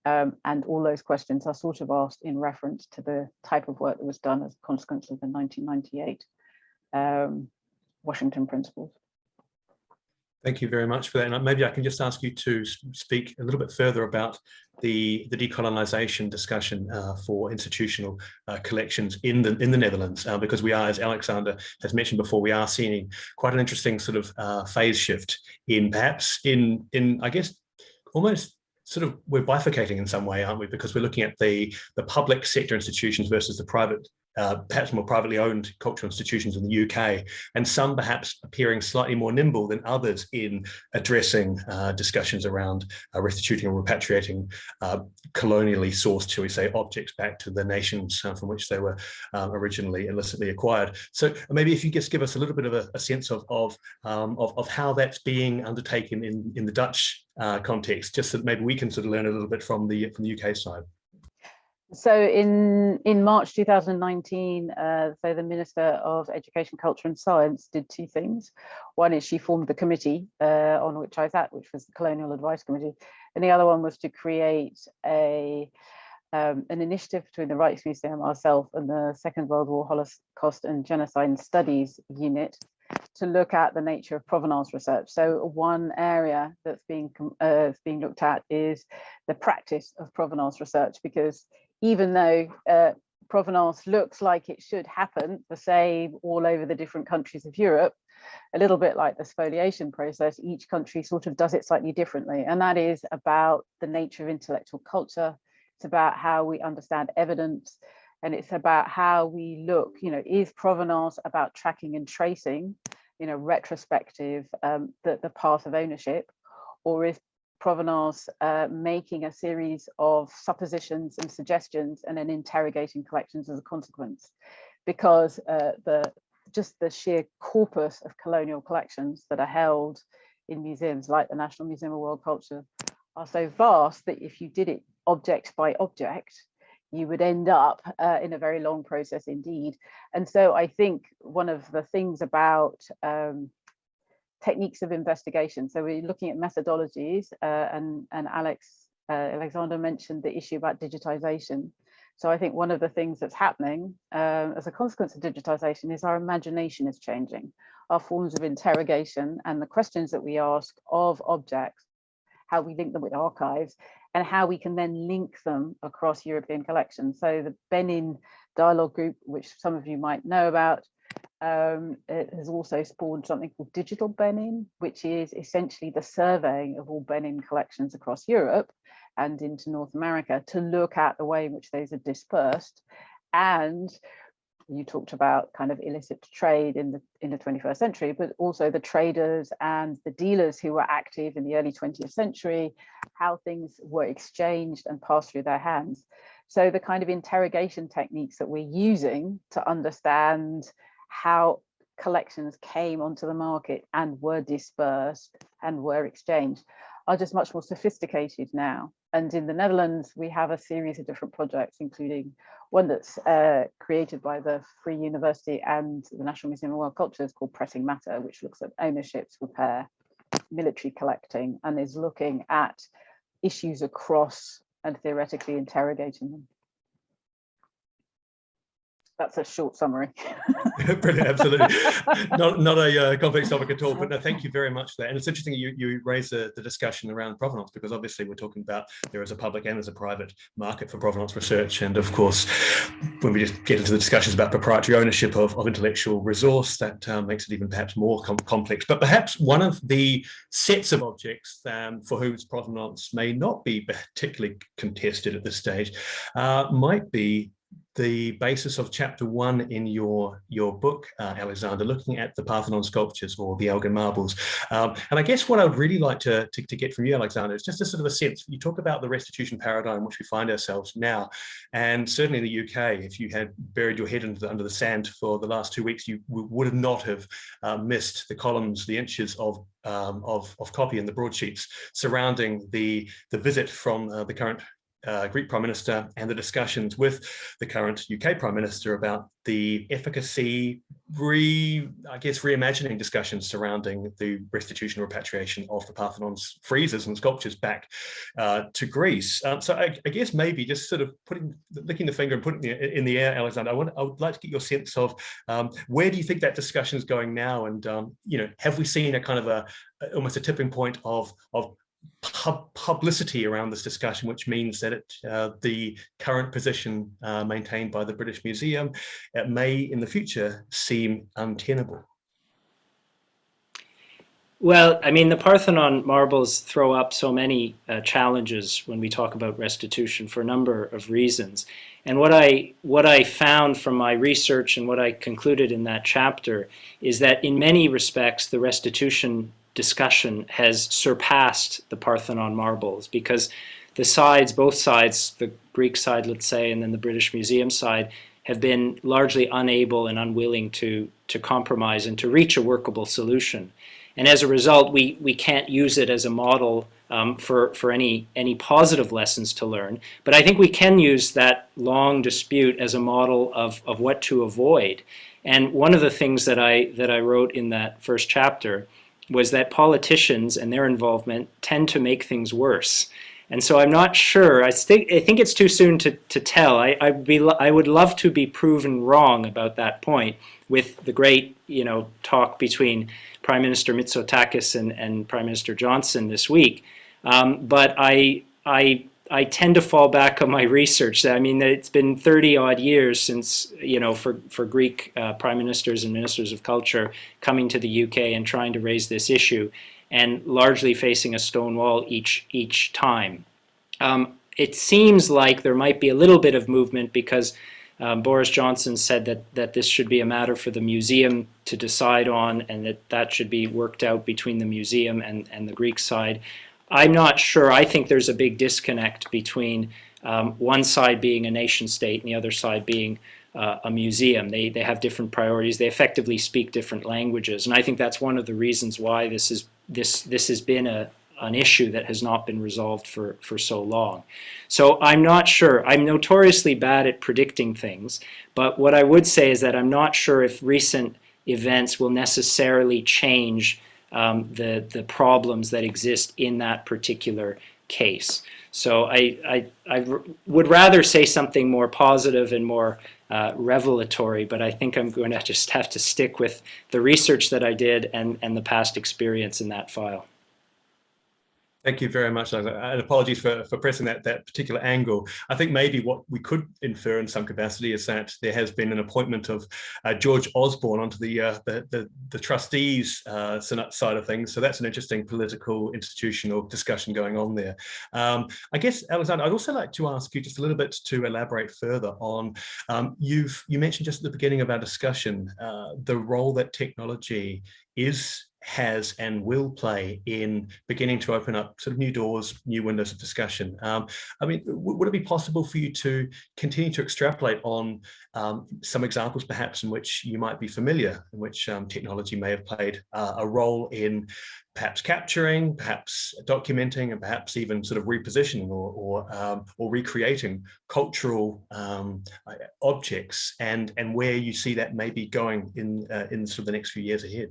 Speaker 5: And all those questions are sort of asked in reference to the type of work that was done as a consequence of the 1998 Washington Principles.
Speaker 2: Thank you very much for that. And maybe I can just ask you to speak a little bit further about the decolonization discussion for institutional collections in the Netherlands, because we are, as Alexander has mentioned before, we are seeing quite an interesting sort of phase shift in perhaps in I guess almost sort of, we're bifurcating in some way, aren't we? Because we're looking at the public sector institutions versus the private, perhaps more privately owned cultural institutions in the UK, and some perhaps appearing slightly more nimble than others in addressing discussions around restituting or repatriating colonially sourced, shall we say, objects back to the nations from which they were originally illicitly acquired. So maybe if you just give us a little bit of a sense of how that's being undertaken in the Dutch context, just so that maybe we can sort of learn a little bit from the UK side.
Speaker 5: So in March 2019, so the Minister of Education, Culture and Science did two things. One is she formed the committee on which I sat, which was the Colonial Advice Committee. And the other one was to create an initiative between the Rijksmuseum, ourselves, and the Second World War Holocaust and Genocide Studies Unit to look at the nature of provenance research. So one area that's being looked at is the practice of provenance research, because even though provenance looks like it should happen the same all over the different countries of Europe, a little bit like the spoliation process, each country sort of does it slightly differently. And that is about the nature of intellectual culture. It's about how we understand evidence. And it's about how we look, is provenance about tracking and tracing, retrospective, the path of ownership, or is provenance making a series of suppositions and suggestions and then interrogating collections as a consequence? Because just the sheer corpus of colonial collections that are held in museums like the National Museum of World Culture are so vast that if you did it object by object, you would end up in a very long process indeed. And so I think one of the things about techniques of investigation, so we're looking at methodologies, and Alexander mentioned the issue about digitization. So I think one of the things that's happening as a consequence of digitization is our imagination is changing, our forms of interrogation and the questions that we ask of objects, how we link them with archives, and how we can then link them across European collections. So the Benin Dialogue Group, which some of you might know about, it has also spawned something called Digital Benin, which is essentially the surveying of all Benin collections across Europe and into North America to look at the way in which those are dispersed. And you talked about kind of illicit trade in the 21st century, but also the traders and the dealers who were active in the early 20th century, how things were exchanged and passed through their hands. So the kind of interrogation techniques that we're using to understand how collections came onto the market and were dispersed and were exchanged are just much more sophisticated now. And in the Netherlands, we have a series of different projects, including one that's created by the Free University and the National Museum of World Cultures called Pressing Matter, which looks at ownerships, repair, military collecting, and is looking at issues across and theoretically interrogating them. That's a short summary.
Speaker 2: Brilliant, absolutely. Not a complex topic at all, but no, thank you very much for that. And it's interesting you raise the discussion around provenance, because obviously we're talking about there is a public and there's a private market for provenance research. And of course, when we just get into the discussions about proprietary ownership of intellectual resource, that makes it even perhaps more complex. But perhaps one of the sets of objects for whose provenance may not be particularly contested at this stage might be the basis of chapter 1 in your book, Alexander, looking at the Parthenon sculptures or the Elgin marbles. And I guess what I would really like to get from you, Alexander, is just a sort of a sense. You talk about the restitution paradigm in which we find ourselves now, and certainly in the UK, if you had buried your head under the sand for the last 2 weeks, you would not have missed the columns, the inches of copy in the broadsheets surrounding the visit from the current Greek Prime Minister and the discussions with the current UK Prime Minister about the efficacy, reimagining discussions surrounding the restitution or repatriation of the Parthenon's friezes and sculptures back to Greece. So I guess maybe just sort of licking the finger and putting it in the air, Alexander, I would like to get your sense of where do you think that discussion is going now, and have we seen a kind of almost a tipping point of publicity around this discussion, which means that the current position maintained by the British Museum may in the future seem untenable?
Speaker 3: Well, I mean, the Parthenon marbles throw up so many challenges when we talk about restitution for a number of reasons. And what I found from my research and what I concluded in that chapter is that in many respects, the restitution discussion has surpassed the Parthenon marbles, because the sides, both sides, the Greek side, let's say, and then the British Museum side, have been largely unable and unwilling to compromise and to reach a workable solution. And as a result, we can't use it as a model for any positive lessons to learn. But I think we can use that long dispute as a model of what to avoid. And one of the things that I wrote in that first chapter was that politicians and their involvement tend to make things worse. And so I'm not sure. I think it's too soon to tell. I would love to be proven wrong about that point with the great talk between Prime Minister Mitsotakis and Prime Minister Johnson this week. But I tend to fall back on my research. I mean, it's been 30 odd years since, for Greek prime ministers and ministers of culture coming to the UK and trying to raise this issue, and largely facing a stone wall each time. It seems like there might be a little bit of movement, because Boris Johnson said that this should be a matter for the museum to decide on, and that should be worked out between the museum and the Greek side. I'm not sure. I think there's a big disconnect between one side being a nation state and the other side being a museum. They have different priorities. They effectively speak different languages, and I think that's one of the reasons why this has been a an issue that has not been resolved for so long. So I'm not sure. I'm notoriously bad at predicting things, but what I would say is that I'm not sure if recent events will necessarily change the problems that exist in that particular case. So I would rather say something more positive and more revelatory, but I think I'm going to just have to stick with the research that I did and the past experience in that file.
Speaker 2: Thank you very much, and apologies for pressing that particular angle. I think maybe what we could infer in some capacity is that there has been an appointment of George Osborne onto the trustees side of things. So that's an interesting political, institutional discussion going on there. I guess, Alexander, I'd also like to ask you just a little bit to elaborate further on, you mentioned just at the beginning of our discussion, the role that technology has and will play in beginning to open up sort of new doors, new windows of discussion. I mean, would it be possible for you to continue to extrapolate on some examples perhaps in which you might be familiar, in which technology may have played a role in perhaps capturing, perhaps documenting, and perhaps even sort of repositioning or recreating cultural objects, and where you see that maybe going in sort of the next few years ahead?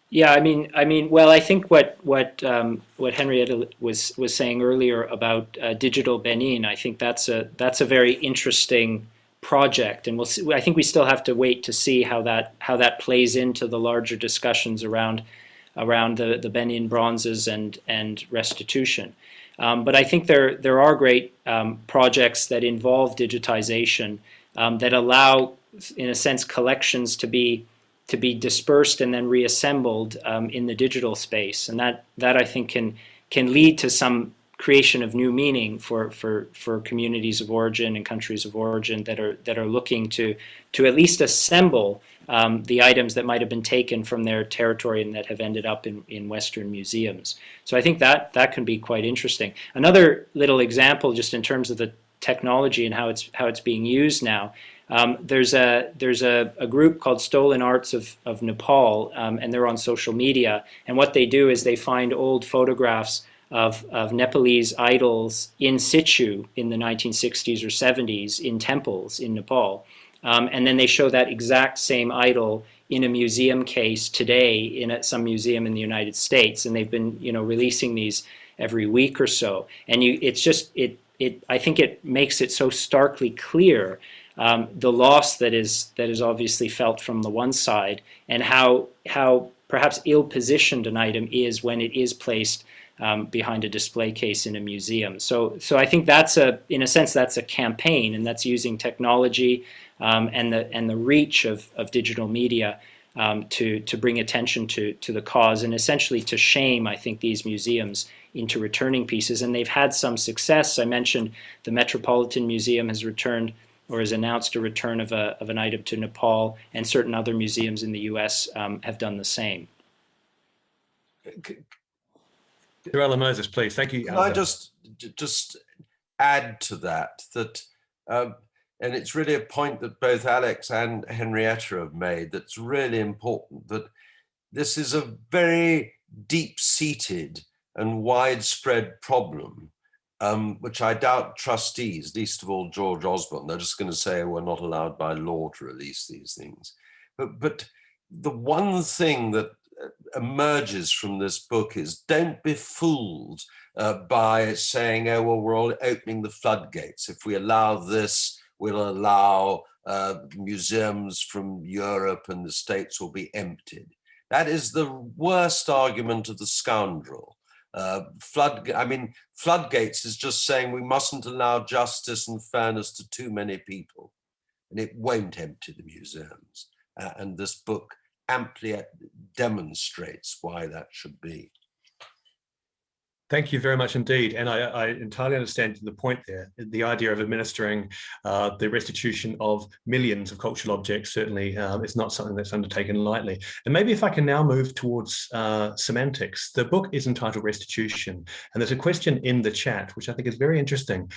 Speaker 3: Yeah, I mean, well, I think what Henrietta was saying earlier about digital Benin, I think that's a very interesting project, and we'll see. I think we still have to wait to see how that plays into the larger discussions around the Benin bronzes and restitution. But I think there are great projects that involve digitization that allow, in a sense, collections to be dispersed and then reassembled in the digital space, and that I think can lead to some creation of new meaning for communities of origin and countries of origin that are looking to at least assemble the items that might have been taken from their territory and that have ended up in Western museums. So I think that can be quite interesting. Another little example, just in terms of the technology and how it's being used now. There's a group called Stolen Arts of Nepal, and they're on social media. And what they do is they find old photographs of Nepalese idols in situ in the 1960s or 70s in temples in Nepal. And then they show that exact same idol in a museum case today in some museum in the United States. And they've been, releasing these every week or so. And I think it makes it so starkly clear the loss that is obviously felt from the one side, and how perhaps ill-positioned an item is when it is placed behind a display case in a museum. So I think in a sense, that's a campaign, and that's using technology and the reach of digital media to bring attention to the cause, and essentially to shame, I think, these museums into returning pieces. And they've had some success. I mentioned the Metropolitan Museum has returned, or has announced a return of an item to Nepal, and certain other museums in the US have done the same.
Speaker 2: Ella Moses, please. Thank you.
Speaker 4: Can I just add to that, and it's really a point that both Alex and Henrietta have made that's really important, that this is a very deep-seated and widespread problem, which I doubt trustees, least of all George Osborne, they're just going to say, we're not allowed by law to release these things. But the one thing that emerges from this book is, don't be fooled by saying, oh, well, we're all opening the floodgates. If we allow this, we'll allow museums from Europe and the States will be emptied. That is the worst argument of the scoundrel. Floodgates is just saying we mustn't allow justice and fairness to too many people, and it won't empty the museums. And this book amply demonstrates why that should be.
Speaker 2: Thank you very much indeed. And I entirely understand the point there. The idea of administering the restitution of millions of cultural objects certainly is not something that's undertaken lightly. And maybe if I can now move towards semantics. The book is entitled Restitution, and there's a question in the chat, which I think is very interesting.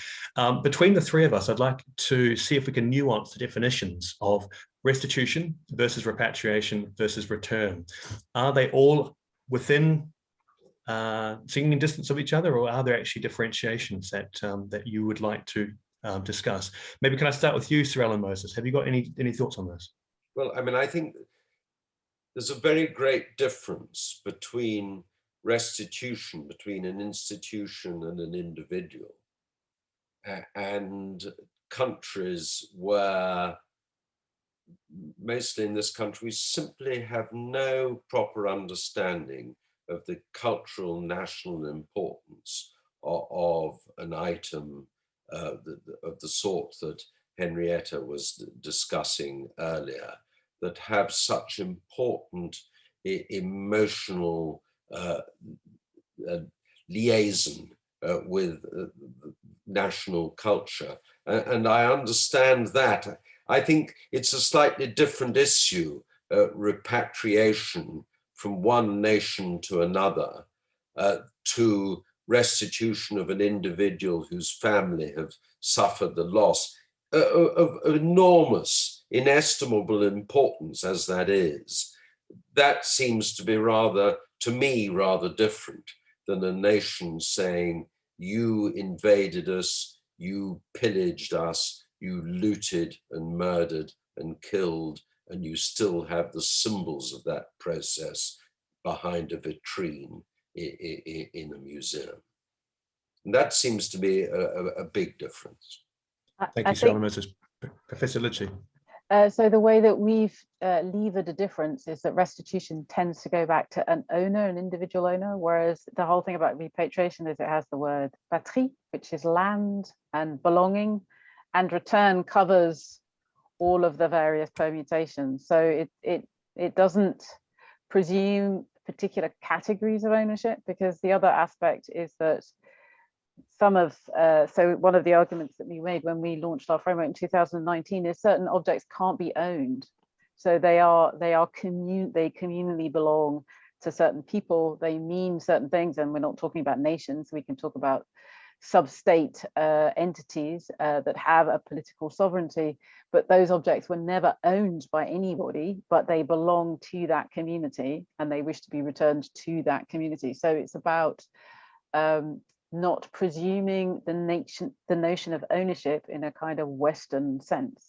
Speaker 2: Between the three of us, I'd like to see if we can nuance the definitions of restitution versus repatriation versus return. Are they all within singing in distance of each other, or are there actually differentiations that that you would like to discuss? Maybe can I start with you, Sir Alan Moses? Have you got any thoughts on this?
Speaker 4: Well, I mean, I think there's a very great difference between restitution, between an institution and an individual, and countries where, mostly in this country, we simply have no proper understanding of the cultural national importance of an item of the sort that Henrietta was discussing earlier, that have such important emotional liaison with national culture. And I understand that. I think it's a slightly different issue, repatriation from one nation to another, to restitution of an individual whose family have suffered the loss of enormous, inestimable importance as that is. That seems to be rather, to me, rather different than a nation saying, you invaded us, you pillaged us, you looted and murdered and killed, and you still have the symbols of that process behind a vitrine in a museum. And that seems to be a big difference.
Speaker 2: Thank you, Sir Alan Moses. Professor Lichi.
Speaker 5: So the way that we've levered a difference is that restitution tends to go back to an owner, an individual owner, whereas the whole thing about repatriation is it has the word patrie, which is land and belonging, and return covers all of the various permutations. So it doesn't presume particular categories of ownership, because the other aspect is that some of, so one of the arguments that we made when we launched our framework in 2019 is certain objects can't be owned. So they communally belong to certain people, they mean certain things, and we're not talking about nations, we can talk about sub-state entities that have a political sovereignty, but those objects were never owned by anybody, but they belong to that community and they wish to be returned to that community. So it's about not presuming the notion of ownership in a kind of Western sense.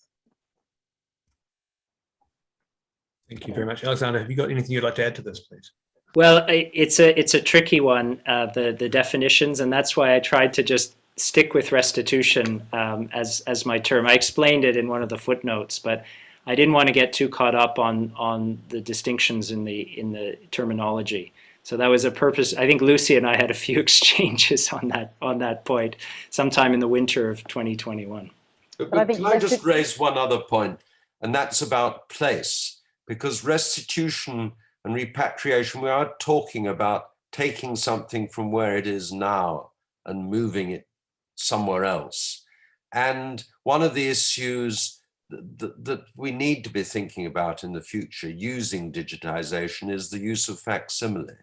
Speaker 2: Thank you very much. Alexander, have you got anything you'd like to add to this, please?
Speaker 3: Well, it's a tricky one, the definitions, and that's why I tried to just stick with restitution as my term. I explained it in one of the footnotes, but I didn't want to get too caught up on the distinctions in the terminology. So that was a purpose. I think Lucy and I had a few exchanges on that point sometime in the winter of 2021.
Speaker 4: But can I just raise one other point, and that's about place, because restitution and repatriation, we are talking about taking something from where it is now and moving it somewhere else. And one of the issues that we need to be thinking about in the future using digitization is the use of facsimile.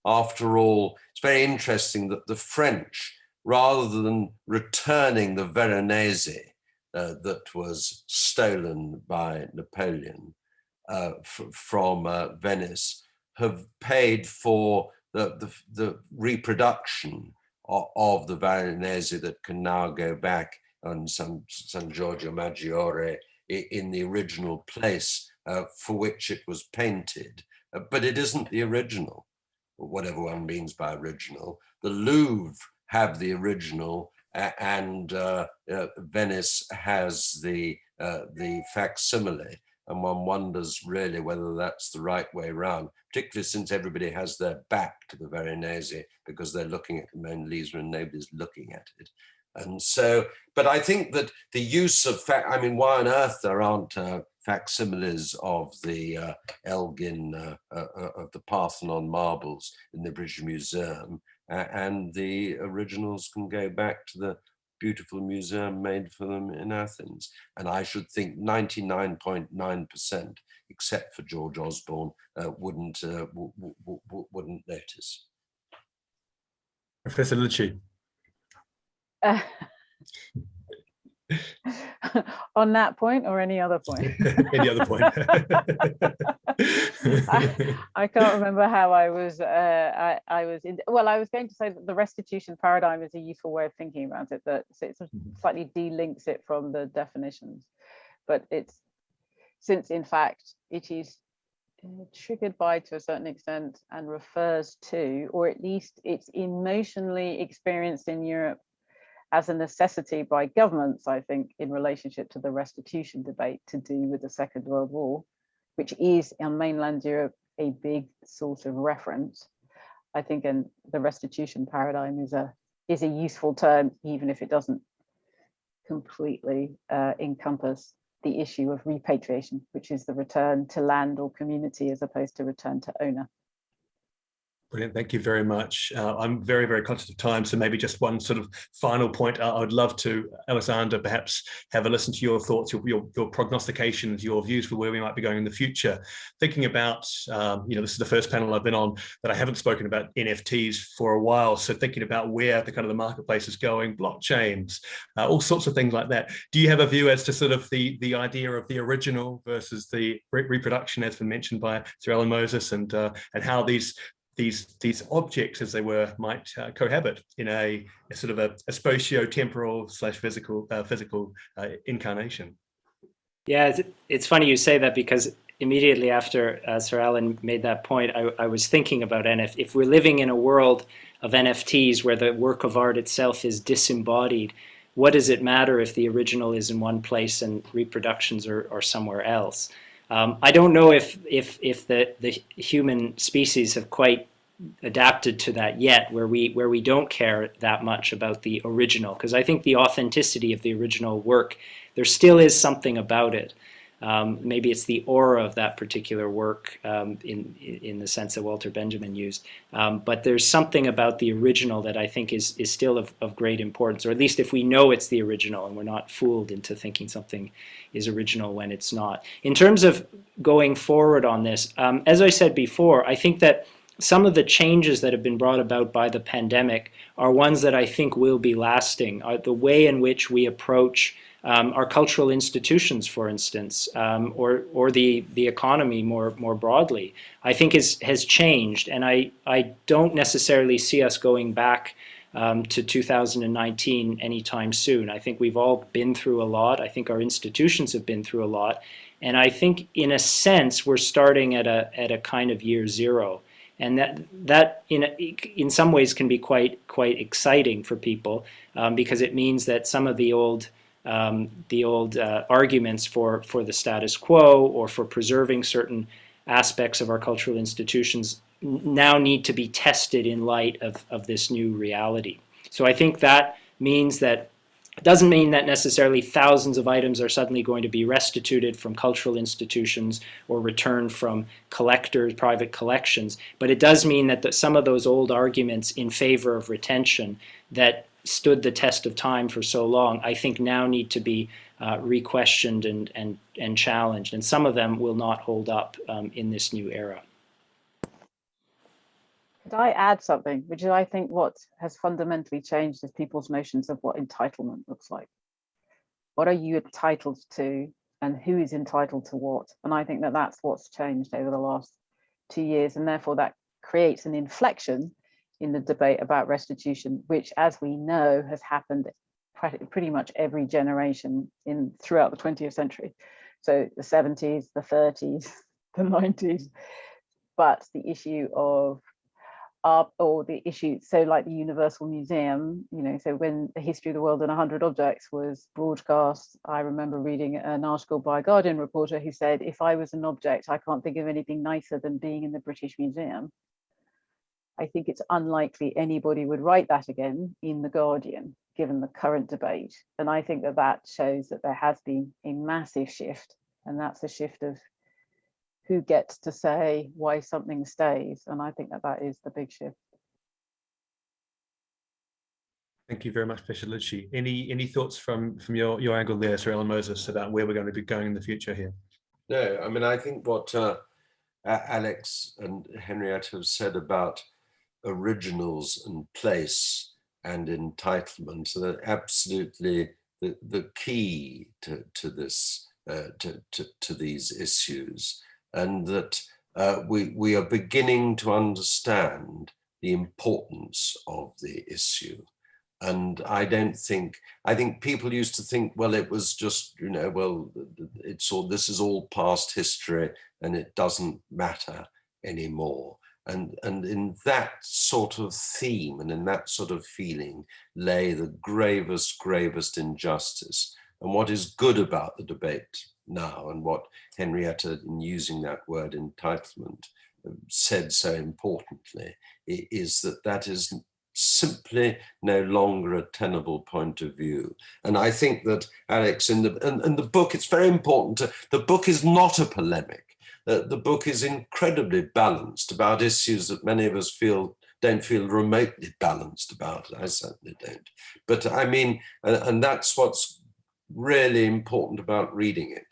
Speaker 4: After all, it's very interesting that the French, rather than returning the Veronese that was stolen by Napoleon from Venice, have paid for the reproduction of the Veronese that can now go back on San Giorgio Maggiore in the original place for which it was painted. But it isn't the original, whatever one means by original. The Louvre have the original, and Venice has the facsimile. And one wonders really whether that's the right way around, particularly since everybody has their back to the Veronese because they're looking at the Mona Lisa and nobody's looking at it. And so, but I think that the use of I mean, why on earth there aren't facsimiles of the Elgin, of the Parthenon marbles in the British Museum, and the originals can go back to the beautiful museum made for them in Athens. And I should think 99.9%, except for George Osborne, wouldn't notice.
Speaker 2: Professor Lichi.
Speaker 5: On that point or any other point?
Speaker 2: Any other point?
Speaker 5: I can't remember how I was. I was going to say that the restitution paradigm is a useful way of thinking about it. That so it slightly delinks it from the definitions, but it's since in fact it is triggered by, to a certain extent, and refers to, or at least it's emotionally experienced in Europe as a necessity by governments, I think, in relationship to the restitution debate to do with the Second World War, which is in mainland Europe a big source of reference. I think, and the restitution paradigm is a useful term, even if it doesn't completely encompass the issue of repatriation, which is the return to land or community as opposed to return to owner.
Speaker 2: Brilliant, thank you very much. I'm very, very conscious of time, so maybe just one sort of final point. I would love to, Alexander, perhaps have a listen to your thoughts, your prognostications, your views for where we might be going in the future. Thinking about, this is the first panel I've been on that I haven't spoken about NFTs for a while, so thinking about where the kind of the marketplace is going, blockchains, all sorts of things like that. Do you have a view as to sort of the idea of the original versus the reproduction, as been mentioned by Sir Alan Moses, and how these objects, as they were, might cohabit in a sort of a spatio-temporal / physical incarnation?
Speaker 3: Yeah, it's funny you say that, because immediately after Sir Alan made that point, I was thinking about if we're living in a world of NFTs where the work of art itself is disembodied, what does it matter if the original is in one place and reproductions are somewhere else? I don't know if the human species have quite adapted to that yet, where we don't care that much about the original, because I think the authenticity of the original work, there still is something about it. Maybe it's the aura of that particular work, in the sense that Walter Benjamin used. But there's something about the original that I think is still of great importance, or at least if we know it's the original and we're not fooled into thinking something is original when it's not. In terms of going forward on this, as I said before, I think that some of the changes that have been brought about by the pandemic are ones that I think will be lasting. The way in which we approach our cultural institutions, for instance, or the economy more broadly, I think has changed, and I don't necessarily see us going back to 2019 anytime soon. I think we've all been through a lot. I think our institutions have been through a lot, and I think in a sense we're starting at a kind of year zero, and that in some ways can be quite exciting for people, because it means that some of the old arguments for the status quo or for preserving certain aspects of our cultural institutions now need to be tested in light of this new reality. So I think that means that it doesn't mean that necessarily thousands of items are suddenly going to be restituted from cultural institutions or returned from collectors, private collections, but it does mean that some of those old arguments in favor of retention that stood the test of time for so long, I think now need to be re-questioned and challenged, and some of them will not hold up in this new era.
Speaker 5: Could I add something, which is I think what has fundamentally changed is people's notions of what entitlement looks like. What are you entitled to, and who is entitled to what? And I think that that's what's changed over the last 2 years, and therefore that creates an inflection in the debate about restitution, which, as we know, has happened pretty much every generation throughout the 20th century. So the 70s, the 30s, the 90s, but the issue of so like the Universal Museum, so when the History of the World in 100 Objects was broadcast, I remember reading an article by a Guardian reporter who said, if I was an object, I can't think of anything nicer than being in the British Museum. I think it's unlikely anybody would write that again in The Guardian, given the current debate. And I think that shows that there has been a massive shift, and that's a shift of who gets to say why something stays. And I think that is the big shift.
Speaker 2: Thank you very much, Professor Lidchi. Any thoughts from your angle there, Sir Alan Moses, about where we're going to be going in the future here?
Speaker 4: No, I mean, I think what Alex and Henrietta have said about originals and place and entitlement are absolutely the key to this to these issues, and that we are beginning to understand the importance of the issue. And I think people used to think, well, it was just, well, this is all past history and it doesn't matter anymore. And in that sort of theme and in that sort of feeling lay the gravest injustice. And what is good about the debate now, and what Henrietta, in using that word entitlement, said so importantly, is that is simply no longer a tenable point of view. And I think that, Alex, in the book, it's very important. The book is not a polemic. The book is incredibly balanced about issues that many of us don't feel remotely balanced about. I certainly don't. But I mean, and that's what's really important about reading it,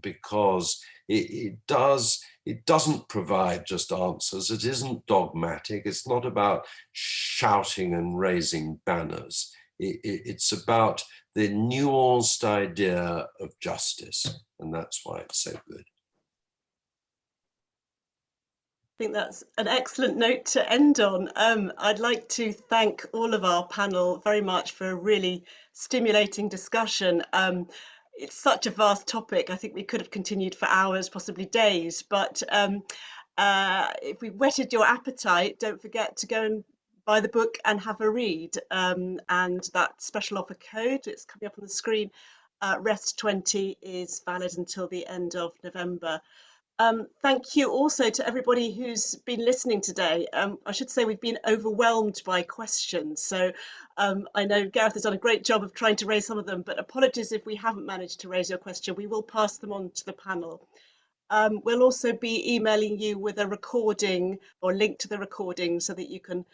Speaker 4: because it doesn't provide just answers. It isn't dogmatic. It's not about shouting and raising banners. It's about the nuanced idea of justice, and that's why it's so good.
Speaker 1: I think that's an excellent note to end on. I'd like to thank all of our panel very much for a really stimulating discussion. It's such a vast topic. I think we could have continued for hours, possibly days, but if we whetted your appetite, don't forget to go and buy the book and have a read. And that special offer code, it's coming up on the screen, REST20, is valid until the end of November. Thank you also to everybody who's been listening today. I should say we've been overwhelmed by questions. So I know Gareth has done a great job of trying to raise some of them, but apologies if we haven't managed to raise your question. We will pass them on to the panel. We'll also be emailing you with a recording or link to the recording so that you can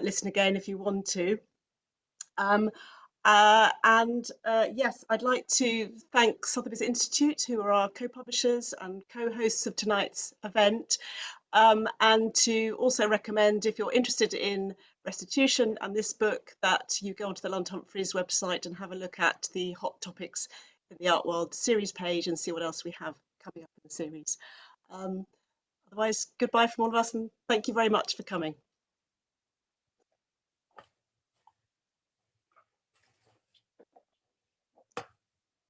Speaker 1: listen again if you want to. Yes, I'd like to thank Sotheby's Institute, who are our co-publishers and co-hosts of tonight's event, and to also recommend, if you're interested in restitution and this book, that you go onto the Lund Humphreys website and have a look at the hot topics in the Art World series page and see what else we have coming up in the series. Otherwise, goodbye from all of us, and thank you very much for coming.